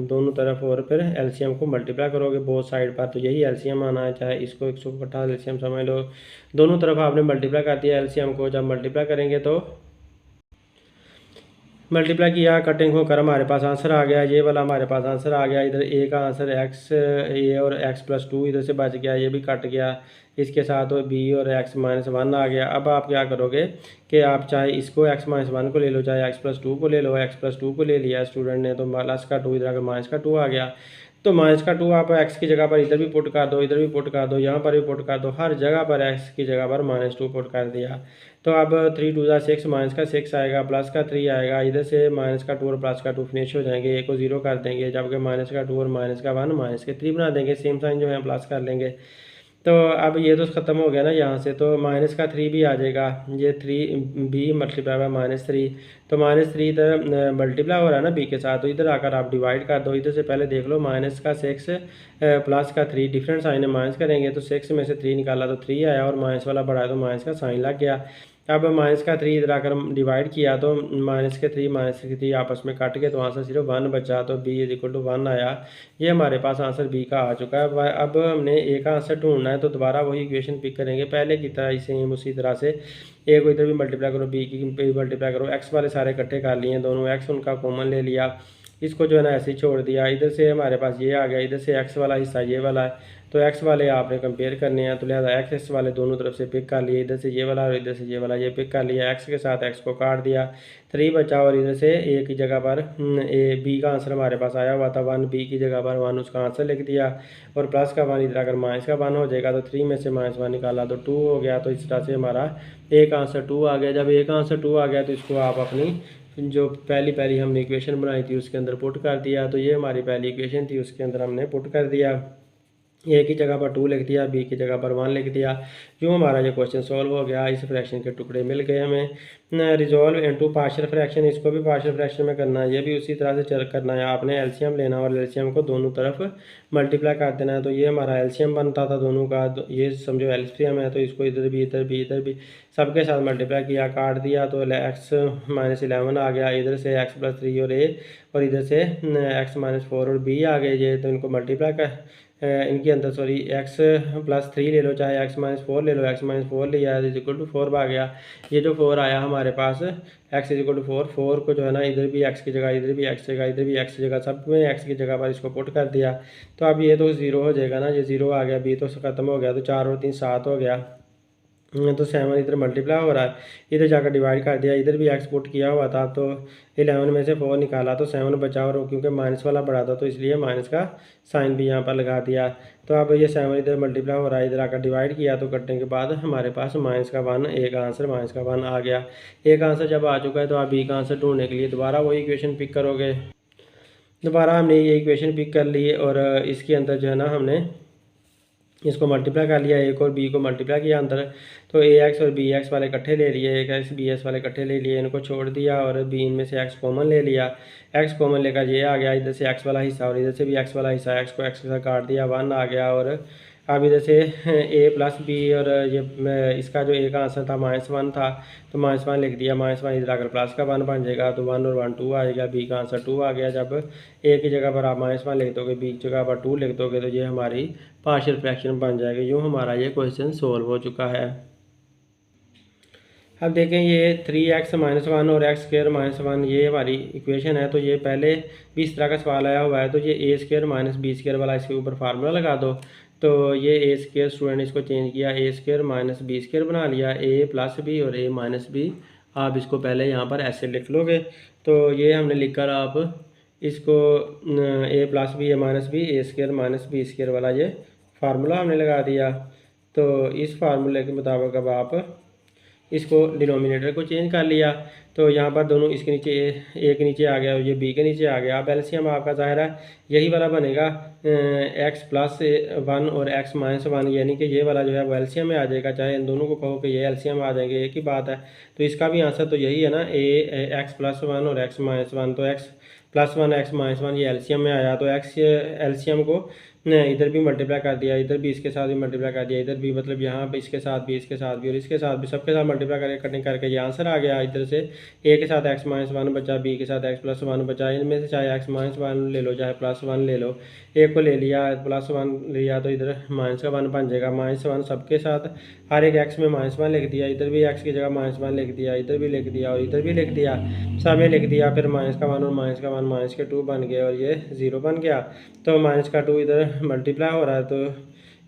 दोनों तरफ और फिर एलसीएम को मल्टीप्लाई करोगे बोथ साइड पर, तो यही एलसीएम आना है, चाहे इसको 150 एलसीएम समझ लो। दोनों तरफ आपने मल्टीप्लाई कर दिया एलसीएम को, जब मल्टीप्लाई करेंगे तो मल्टीप्लाई किया, कटिंग होकर हमारे पास आंसर आ गया, ये वाला हमारे पास आंसर आ गया। इधर ए का आंसर एक्स ए और एक्स प्लस टू इधर से बच गया, ये भी कट गया, इसके साथ और बी और एक्स माइनस वन आ गया। अब आप क्या करोगे कि आप चाहे इसको एक्स माइनस वन को ले लो, चाहे एक्स प्लस टू को ले लो। एक्स प्लस टू को ले लिया स्टूडेंट ने तो प्लस का टू, इधर अगर माइनस का टू आ गया तो माइनस का टू आप एक्स की जगह पर इधर भी पुट कर दो, इधर भी पुट कर दो, यहाँ पर भी पुट कर दो, हर जगह पर एक्स की जगह पर माइनस टू पुट कर दिया। तो अब 3 2 जा 6, माइनस का 6 आएगा, प्लस का 3 आएगा, इधर से माइनस का 2 और प्लस का 2 फिनिश हो जाएंगे, ए को 0 कर देंगे, जबकि माइनस का 2 और माइनस का 1 माइनस के 3 बना देंगे, सेम साइन जो है प्लस कर लेंगे। तो अब ये तो ख़त्म हो गया ना यहाँ से, तो माइनस का 3 भी आ जाएगा, ये 3 बी मल्टीप्लाई बाय -3, तो -3 इधर मल्टीप्लाई हो रहा है ना बी के साथ, तो इधर आकर आप डिवाइड कर दो। इधर से पहले देख लो माइनस का 6 प्लस का 3 डिफरेंट साइन है, माइनस करेंगे तो 6 में से 3 निकाला तो 3 आया, और माइनस वाला बढ़ा तो माइनस का साइन लग गया। अब माइनस का 3 इधर आकर डिवाइड किया तो माइनस के 3 आपस में कट गए, तो आंसर सिर्फ 1 बचा, तो बी इज इक्वल टू 1 आया। ये हमारे पास आंसर बी का आ चुका है। अब हमने ए का आंसर ढूंढना है, तो दोबारा वही इक्वेशन पिक करेंगे पहले की तरह ही, सेम उसी तरह से। ए को इधर भी मल्टीप्लाई करो, बी की भी मल्टीप्लाई करो, एक्स वाले सारे इकट्ठे कर लिए, दोनों एक्स उनका कॉमन ले लिया, इसको जो है ना ऐसे ही छोड़ दिया। इधर से हमारे पास ये आ गया, इधर से एक्स वाला हिस्सा ये वाला है, तो एक्स वाले आपने कंपेयर करने हैं, तो लिहाजा एक्स वाले दोनों तरफ से पिक कर लिए, इधर से ये वाला और इधर से ये वाला, ये पिक कर लिया, एक्स के साथ एक्स को काट दिया, 3 बचा, और इधर से ए की जगह पर ए बी का आंसर हमारे पास आया हुआ था 1, बी की जगह पर 1 उसका आंसर लिख दिया, और प्लस का 1 इधर अगर माइनस का 1 हो जाएगा तो 3 में से -1 निकाला तो 2 हो गया। तो इस तरह से हमारा ए का आंसर 2 आ गया। जब ए का आंसर 2 आ गया तो इसको आप अपनी जो पहली हमने इक्वेशन बनाई थी उसके अंदर पुट कर दिया, तो ये हमारी पहली इक्वेशन थी, उसके अंदर हमने पुट कर दिया, ए की जगह पर 2 लिख दिया, बी की जगह पर 1 लिख दिया। यूँ हमारा ये क्वेश्चन सॉल्व हो गया। इस फ्रैक्शन के टुकड़े मिल गए हमें। रिजॉल्व इनटू पार्शियल फ्रैक्शन, इसको भी पार्शियल फ्रैक्शन में करना है, ये भी उसी तरह से चल करना है। आपने एलसीएम लेना और एलसीएम को दोनों तरफ मल्टीप्लाई कर देना है। तो ये हमारा एलसीएम बनता था दोनों का, ये समझो एलसीएम है, तो इसको इधर भी सबके साथ मल्टीप्लाई किया, काट दिया, तो एक्स -11 आ गया, इधर से एक्स प्लस 3 और ए, और इधर से एक्स -4 और बी आ गए ये, तो इनको मल्टीप्लाई कर इनके अंदर सॉरी एक्स प्लस 3 ले लो, चाहे एक्स -4 ले लो, एक्स -4 लिया इज इक्वल टू 4 आ गया। ये जो 4 आया हमारे पास एक्स इज इक्वल टू 4 को जो है ना इधर भी एक्स की जगह, इधर भी एक्स जगह, इधर भी एक्स जगह, सब में एक्स की जगह पर इसको पुट कर दिया। तो अब ये तो 0 हो जाएगा ना, ये 0 आ गया, बी तो ख़त्म हो गया, तो 4 और 3 7 हो गया, तो 7 इधर मल्टीप्लाई हो रहा है, इधर जाकर डिवाइड कर दिया, इधर भी एक्स पुट किया हुआ था, तो 11 में से 4 निकाला तो 7 बचा, और क्योंकि माइनस वाला बढ़ा था तो इसलिए माइनस का साइन भी यहाँ पर लगा दिया। तो अब ये 7 इधर मल्टीप्लाई हो रहा है, इधर आकर डिवाइड किया, तो कटने के बाद हमारे पास माइनस का 1, ए का आंसर माइनस का 1 आ गया। ए का आंसर जब आ चुका है तो आप बी का आंसर ढूंढने के लिए दोबारा वही इक्वेशन पिक करोगे। दोबारा हमने ये इक्वेशन पिक कर ली, और इसके अंदर जो है ना हमने इसको मल्टीप्लाई कर लिया, ए को और बी को मल्टीप्लाई किया अंदर, तो ए एक्स और बी एक्स वाले इकट्ठे ले लिए, एक एक्स बी एक्स वाले इकट्ठे ले लिए, इनको छोड़ दिया, और बी इनमें से एक्स कॉमन ले लिया, एक्स कॉमन लेकर ये आ गया, इधर से एक्स वाला हिस्सा और इधर से भी एक्स वाला हिस्सा, एक्स को एक्स के साथ काट दिया, 1 आ गया। और अब इधर से ए प्लस बी, और ये इसका जो ए का आंसर था -1 था, तो -1 लिख दिया, -1 इधर आकर प्लस का 1 बन जाएगा, तो 1 और 1 2 आएगा, बी का आंसर 2 आ गया। जब ए की जगह पर आप -1 लिख दोगे, बी की जगह पर 2 लिख दोगे, तो ये हमारी पार्शियल फ्रैक्शन बन जाएगी। यूँ हमारा ये क्वेश्चन सोल्व हो चुका है। अब देखें ये 3x -1 और x² -1 ये हमारी इक्वेशन है, तो ये पहले भी इस तरह का सवाल आया हुआ है, तो ये a² - b² वाला इसके ऊपर फार्मूला लगा दो, तो ये a² स्टूडेंट इसको चेंज किया, a² - b² बना लिया, a प्लस बी और a - b, आप इसको पहले यहाँ पर ऐसे लिख लोगे, तो ये हमने लिखकर आप इसको a plus B a- b, a² - b² वाला ये फार्मूला हमने लगा दिया। तो इस फार्मूले के मुताबिक अब आप इसको डिनोमिनेटर को चेंज कर लिया, तो यहाँ पर दोनों इसके नीचे ए के नीचे आ गया, ये बी के नीचे आ गया। अब एलसीएम आपका ज़ाहिर है यही वाला बनेगा, एक्स प्लस 1 और एक्स -1, यानी कि ये वाला जो है वो एलसीएम में आ जाएगा, चाहे इन दोनों को कहो कि ये एलसीएम आ जाएंगे, एक ही बात है। तो इसका भी आंसर तो यही है ना, एक्स प्लस 1 और एक्स -1, तो एक्स प्लस 1 एक्स -1 ये एलसीएम में आया, तो एक्स एलसीएम को इधर भी मल्टीप्लाई कर दिया, इधर भी इसके साथ भी मल्टीप्लाई कर दिया, इधर भी मतलब यहाँ पे इसके साथ भी, इसके साथ भी और इसके साथ भी, सबके साथ मल्टीप्लाई करके कटिंग करके ये आंसर आ गया। इधर से ए के साथ x माइनस वन बचा, बी के साथ x प्लस वन बचा, इनमें से चाहे x माइनस वन ले लो चाहे प्लस वन ले लो, ए को ले लिया प्लस वन लिया तो इधर माइनस का वन बन जाएगा, माइनस वन सबके साथ हर एक x में माइनस वन लिख दिया, इधर भी x की जगह माइनस वन लिख दिया, इधर भी लिख दिया और इधर भी लिख दिया, सब में लिख दिया, फिर माइनस का वन और माइनस का वन माइनस के टू बन गया और ये ज़ीरो बन गया। तो माइनस का टू इधर मल्टीप्लाई हो रहा है, तो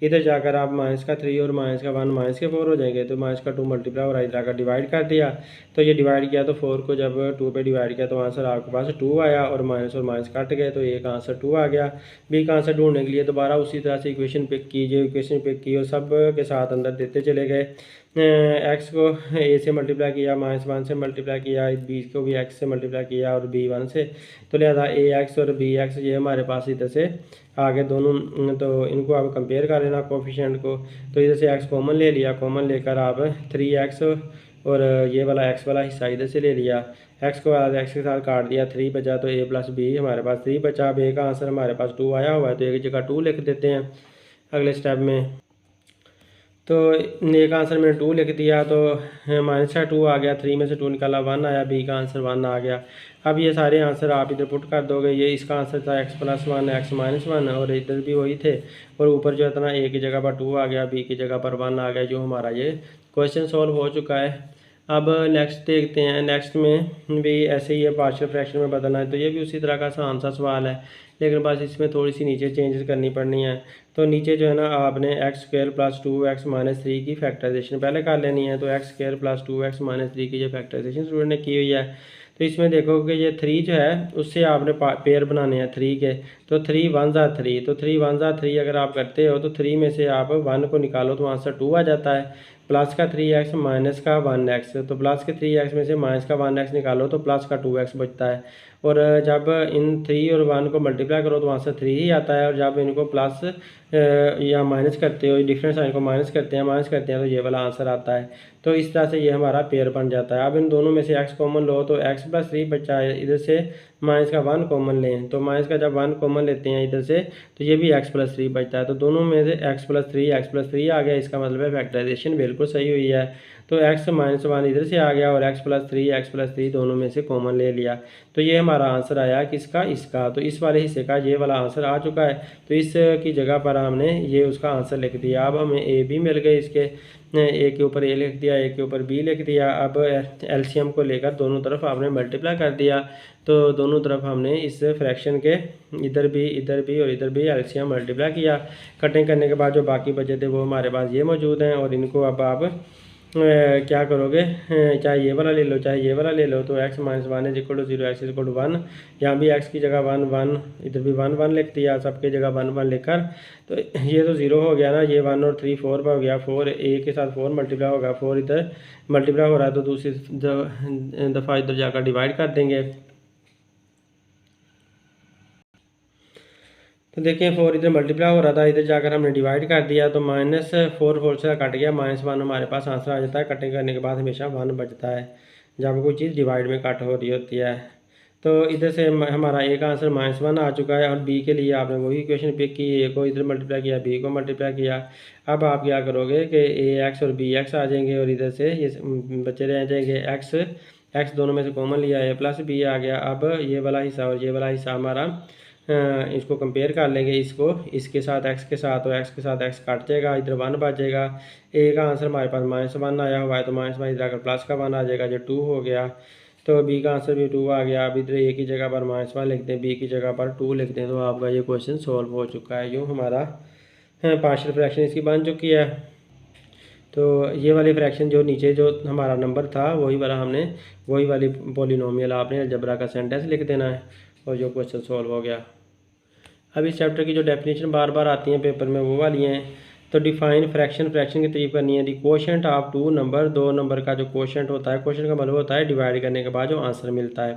इधर जाकर आप माइनस का थ्री और माइनस का वन माइनस के फोर हो जाएंगे, तो माइनस का टू मल्टीप्लाई हो रहा है, इधर आकर डिवाइड कर दिया, तो ये डिवाइड किया तो फोर को जब टू पे डिवाइड किया तो आंसर आपके पास टू आया और माइनस कट गए तो एक आंसर टू आ गया। बी का आंसर ढूंढने के लिए दोबारा उसी तरह से इक्वेशन पिक कीजिए, इक्वेशन पिक की और सब के साथ अंदर देते चले गए। एक्स को ए से मल्टीप्लाई किया, माइनस वन से मल्टीप्लाई किया, बी को भी एक्स से मल्टीप्लाई किया और बी वन से, तो लिहाजा ए एक्स और बी एक्स ये हमारे पास इधर से आगे दोनों, तो इनको आप कंपेयर कर लेना कोफिशिएंट को, तो इधर से एक्स कॉमन ले लिया, कॉमन लेकर आप थ्री एक्स और ये वाला एक्स वाला हिस्सा इधर से ले लिया, एक्स को एक्स के साथ काट दिया, थ्री बचा तो ए प्लस बी हमारे पास थ्री बचा। अब ए का आंसर हमारे पास टू आया हुआ है तो एक जगह टू लिख देते हैं अगले स्टेप में। तो एक आंसर मैंने टू लिख दिया तो माइनस का टू आ गया, थ्री में से टू निकाला वन आया, बी का आंसर वन आ गया। अब ये सारे आंसर आप इधर पुट कर दोगे, ये इसका आंसर था x plus one x minus one और इधर भी वही थे और ऊपर जो है ना ए की जगह पर टू आ गया, बी की जगह पर वन आ गया, जो हमारा ये क्वेश्चन सॉल्व हो चुका है। अब नेक्स्ट देखते हैं, नेक्स्ट में भी ऐसे ही है पार्शियल फ्रैक्शन में बदलना है, तो ये भी उसी तरह का आसान सा सवाल है, लेकिन बस इसमें थोड़ी सी नीचे चेंजेस करनी पड़नी है। तो नीचे जो है ना आपने x square plus to x minus three की फैक्टराइजेशन पहले कर लेनी है, तो x square plus to x minus three की जो फैक्टराइजेशन स्टूडेंट ने की हुई है, तो इसमें देखो कि ये थ्री जो है उससे आपने पेयर बनाने हैं थ्री के, तो थ्री वन ज़ा थ्री, तो थ्री वन ज़ा थ्री अगर आप करते हो तो थ्री में से आप वन को निकालो तो आंसर टू आ जाता है, प्लस का थ्री एक्स माइनस का वन एक्स, तो प्लस के थ्री एक्स में से माइनस का वन एक्स निकालो तो प्लस का टू एक्स बचता है, और जब इन थ्री और वन को मल्टीप्लाई करो तो आंसर थ्री ही आता है, और जब इनको प्लस या माइनस करते हो, डिफरेंस साइन को माइनस करते हैं तो ये वाला आंसर आता है। तो इस तरह से ये हमारा पेयर बन जाता है। अब इन दोनों में से एक्स कॉमन लो तो एक्स प्लस थ्री बचा है, इधर से माइनस का वन कॉमन लें, तो माइनस का जब वन कॉमन लेते हैं इधर से तो ये भी एक्स प्लस थ्री बचता है, तो दोनों में से एक्स प्लस थ्री आ गया, इसका मतलब है फैक्टराइजेशन बिल्कुल सही हुई है। तो एक्स माइनस वन इधर से आ गया और एक्स प्लस थ्री दोनों में से कॉमन ले लिया, तो ये हमारा आंसर आया किसका, इसका। तो इस वाले हिस्से का ये वाला आंसर आ चुका है, तो इस की जगह पर हमने ये उसका आंसर लिख दिया। अब हमें ए भी मिल गए, इसके ए के ऊपर ए लिख दिया, ए के ऊपर बी लिख दिया। अब एलसीएम को लेकर दोनों तरफ आपने मल्टीप्लाई कर दिया, तो दोनों तरफ हमने इस फ्रैक्शन के इधर भी और इधर भी एलसीएम मल्टीप्लाई किया। कटिंग करने के बाद जो बाकी बचे थे वो हमारे पास ये मौजूद हैं, और इनको अब आप क्या करोगे, चाहे ये वाला ले लो चाहे ये वाला ले लो, तो x minus one is equal to zero, x is equal to one, यहाँ भी एक्स की जगह वन वन, इधर भी वन वन लिख दिया, सबकी जगह वन वन लिखकर, तो ये तो ज़ीरो हो गया ना, ये वन और थ्री फोर पर हो गया, फोर ए के साथ फोर मल्टीप्लाई होगा, फोर इधर मल्टीप्लाई हो रहा है तो दूसरी दफ़ा इधर जाकर डिवाइड कर देंगे। तो देखिए फोर इधर मल्टीप्लाई हो रहा था, इधर जाकर हमने डिवाइड कर दिया, तो माइनस फोर से कट गया, माइनस वन हमारे पास आंसर आ जाता है। कटिंग करने के बाद हमेशा वन बचता है जब कोई चीज़ डिवाइड में कट हो रही होती है। तो इधर से हमारा ए का आंसर माइनस वन आ चुका है, और बी के लिए आपने वही इक्वेशन पिक की, ए को इधर मल्टीप्लाई किया, बी को मल्टीप्लाई किया। अब आप क्या करोगे कि ए एक्स और बी एक्स आ जाएंगे, और इधर से ये बचे रह जाएंगे एक्स दोनों में से कॉमन लिया, ए प्लस बी आ गया। अब ये वाला हिस्सा और ये वाला हिस्सा हमारा इसको कंपेयर कर लेंगे, इसको इसके साथ एक्स के साथ, तो एक्स के साथ एक्स काट जाएगा, इधर वन बचेगा। ए का आंसर हमारे पास माइनस वन आया हुआ है, तो माइनस वन इधर आकर प्लस का वन आ जाएगा, जो टू हो गया। तो बी का आंसर भी टू आ गया। अब इधर ए की जगह पर माइनस वन लिखते हैं, बी की जगह पर टू लिखते हैं, तो आपका ये क्वेश्चन सॉल्व हो चुका है। यूँ हमारा पार्शियल फ्रैक्शन इसकी बन चुकी है। तो ये वाली फ्रैक्शन जो नीचे जो हमारा नंबर था वही वाली पॉलिनोमियल आपने अलजेब्रा का सेंटेंस लिख देना है, और जो क्वेश्चन सॉल्व हो गया। अब इस चैप्टर की जो डेफिनेशन बार बार आती हैं पेपर में वो वाली हैं। तो डिफाइन फ्रैक्शन की तारीफ करनी है। दी कोशेंट ऑफ टू नंबर, दो नंबर का जो कोशेंट होता है, कोशेंट का मतलब होता है डिवाइड करने के बाद जो आंसर मिलता है,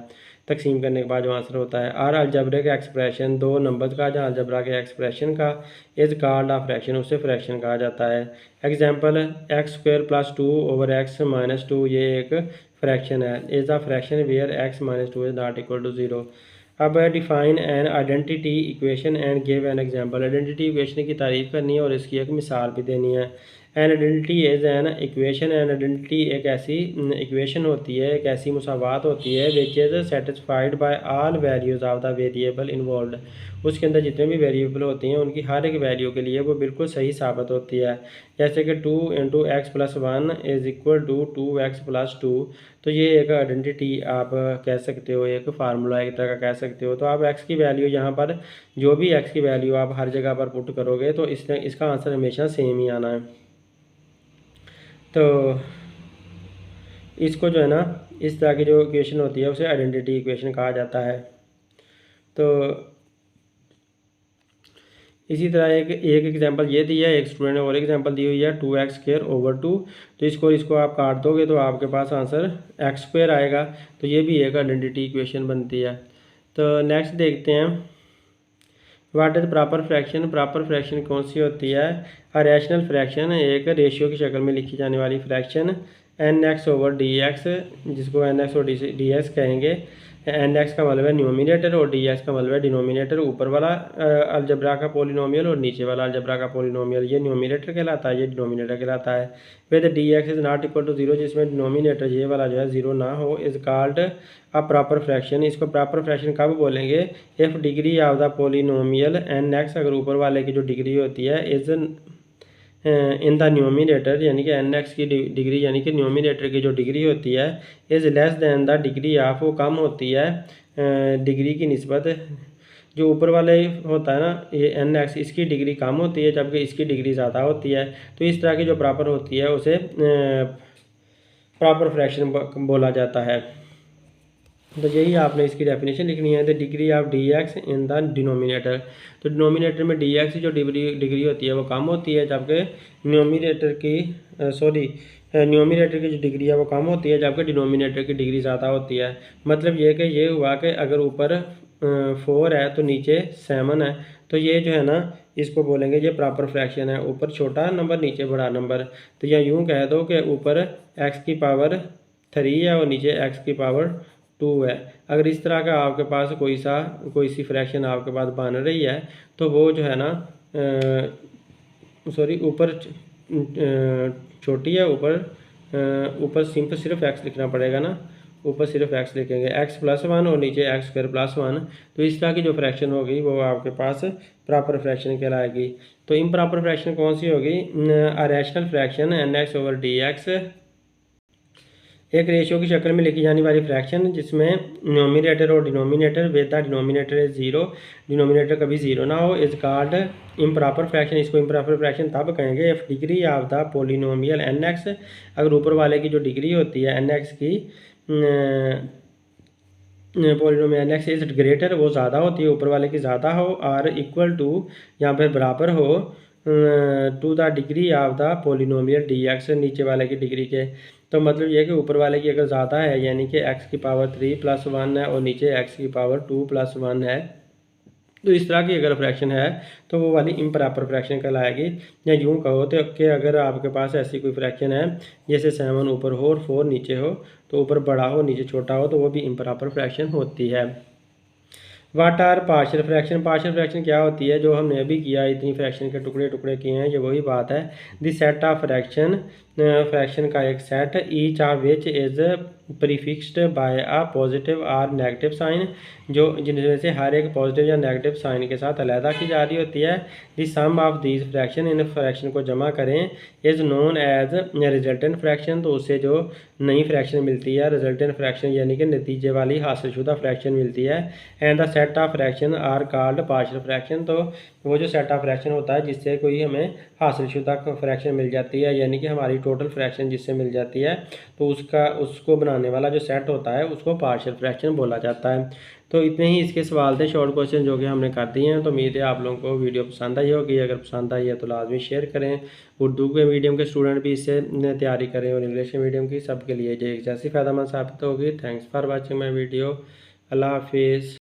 तकसीम करने के बाद जो आंसर होता है। आर अलजबरे का एक्सप्रेशन, दो नंबर का जहाँ अलजबरा के एक्सप्रेशन का इज कॉल्ड ऑफ फ्रैक्शन, उससे फ्रैक्शन कहा जाता है। Example X square plus two over X minus two, ये एक फ्रैक्शन है। Is a fraction where X minus two is not equal to zero. अब define an identity equation and give an example. Identity equation की तारीफ करनी है और इसकी एक मिसाल भी देनी है। An identity is an equation. An identity एक ऐसी इक्वेशन होती है, एक ऐसी मुसावात होती है which is satisfied by all values of the variable involve. उसके अंदर जितने भी वेरिएबल होती हैं उनकी हर एक वैल्यू के लिए वो बिल्कुल सही साबित होती है। जैसे कि 2 × x+1 is equal to 2x+2। तो ये एक आइडेंटिटी आप कह सकते हो, एक फार्मूला एक तरह का कह सकते हो। तो आप x की वैल्यू यहाँ पर जो भी x की वैल्यू आप हर जगह पर पुट करोगे तो इसका आंसर हमेशा सेम ही आना है। तो इसको जो है ना, इस तरह की जो इक्वेशन होती है उसे आइडेंटिटी इक्वेशन कहा जाता है। तो इसी तरह एक एग्जांपल ये दिया है, एक स्टूडेंट ने और एग्जांपल दी हुई है 2x²/2। तो इसको आप काट दोगे तो आपके पास आंसर x² आएगा। तो ये भी एक आइडेंटिटी इक्वेशन बनती है। तो नेक्स्ट देखते हैं, what is proper fraction. Proper fraction कौन सी होती है। रैशनल फ्रैक्शन एक रेशियो की शक्ल में लिखी जाने वाली फ्रैक्शन nx/dx, जिसको nx और dx कहेंगे। nx का मतलब है न्यूमिनेटर और dx का मतलब है डिनोमिनेटर। ऊपर वाला अलजबरा का पोलिनोमियल और नीचे वाला अलजबरा का पोलिनोमियल, ये न्यूमिनेटर कहलाता है, ये डिनोमिनेटर कहलाता है। With dx is not equal to 0, जिसमें डिनोमिनेटर ये वाला जो है 0 ना हो, is called a proper fraction. इसको प्रॉपर फ्रैक्शन कब बोलेंगे, if degree of the polynomial nx, अगर ऊपर वाले की जो डिग्री होती है इज इन द न्यूमिनेटर, यानी कि nx की डिग्री यानी कि न्यूमिनेटर की जो डिग्री होती है is less than the degree of, वो कम होती है डिग्री की निस्बत। जो ऊपर वाले होता है ना ये nx, इसकी डिग्री कम होती है जबकि इसकी डिग्री ज़्यादा होती है। तो इस तरह की जो प्रॉपर होती है उसे प्रॉपर फ्रैक्शन बोला जाता है। तो यही आपने इसकी डेफिनेशन लिखनी है, the degree of dx in the denominator. तो डिनोमिनेटर में dx की जो डिग्री होती है वो कम होती है, जबकि न्यूमिनेटर की जो डिग्री है वो कम होती है, जबकि डिनोमिनेटर की डिग्री ज़्यादा होती है। मतलब ये हुआ कि अगर ऊपर 4 है तो नीचे 7 है, तो ये जो है ना इसको बोलेंगे ये प्रॉपर फ्रैक्शन है, ऊपर छोटा नंबर नीचे बड़ा नंबर। तो या यूँ कह दो कि ऊपर x⁻³ है और नीचे x⁻² है। अगर इस तरह का आपके पास कोई सी फ्रैक्शन आपके पास बन रही है तो वो जो है ना ऊपर छोटी है, ऊपर सिर्फ x लिखना पड़ेगा ना, ऊपर सिर्फ x लिखेंगे x+1 और नीचे x²+1। तो इस तरह की जो फ्रैक्शन होगी वो आपके पास प्रॉपर फ्रैक्शन कहलाएगी। तो इम्प्रॉपर फ्रैक्शन कौन सी होगी, रैशनल फ्रैक्शन nx/dx, एक रेशियो की शक्ल में लिखी जाने वाली फ्रैक्शन जिसमें न्यूमिनेटर और denominator with the denominator is 0, denominator कभी 0 ना हो, इज कॉल्ड इम्प्रॉपर फ्रैक्शन। इसको इम्प्रॉपर फ्रैक्शन तब कहेंगे if degree of the polynomial nx, अगर ऊपर वाले की जो डिग्री होती है nx की पोलिनोमियल nx इज ग्रेटर, वो ज़्यादा होती है, ऊपर वाले की ज़्यादा हो, और इक्वल टू यहाँ पर बराबर हो to the degree of the polynomial dx, नीचे वाले की डिग्री के। तो मतलब ये है कि ऊपर वाले की अगर ज़्यादा है यानी कि x⁻³ + 1 है और नीचे x⁻² + 1 है, तो इस तरह की अगर फ्रैक्शन है तो वो वाली इम्प्रॉपर फ्रैक्शन कहलाएगी। या यूँ कहो तो कि अगर आपके पास ऐसी कोई फ्रैक्शन है जैसे 7 ऊपर हो और 4 नीचे हो, तो ऊपर बड़ा हो नीचे छोटा हो, तो वो भी इम्प्रॉपर फ्रैक्शन होती है। What are partial fraction. Partial fraction क्या होती है, जो हमने अभी किया, इतनी फ्रैक्शन के टुकड़े टुकड़े किए हैं, ये वही बात है। दिस सेट ऑफ फ्रैक्शन का एक set, each of which is prefixed by a positive और नेगेटिव साइन, जिनमें से हर एक पॉजिटिव या नेगेटिव साइन के साथ अलहदा की जा रही होती है। The sum of these fraction, इन फ्रैक्शन को जमा करें, is known as resultant fraction. तो उससे जो नई फ्रैक्शन मिलती है रिजल्टेंट फ्रैक्शन यानी कि नतीजे वाली हासिलशुदा फ्रैक्शन मिलती है। And the set of fraction are called partial fraction. तो वो जो सेट ऑफ फ्रैक्शन होता है जिससे कोई हमें हासिलशुदा फ्रैक्शन मिल जाती है, यानी कि हमारी टोटल फ्रैक्शन जिससे मिल जाती है, तो उसको बनाने वाला जो सेट होता है उसको पार्शियल फ्रैक्शन बोला जाता है। तो इतने ही इसके सवाल थे, शॉर्ट क्वेश्चन जो कि हमने कर दिए हैं। तो उम्मीद है आप लोगों को वीडियो पसंद आई होगी। अगर पसंद आई है तो लाजमी शेयर करें। उर्दू के मीडियम के स्टूडेंट भी इससे तैयारी करें और इंग्लिश के मीडियम की, सबके लिए ये एक जैसी फ़ायदेमंद साबित होगी। Thanks for watching my video. अल्लाह हाफिज़।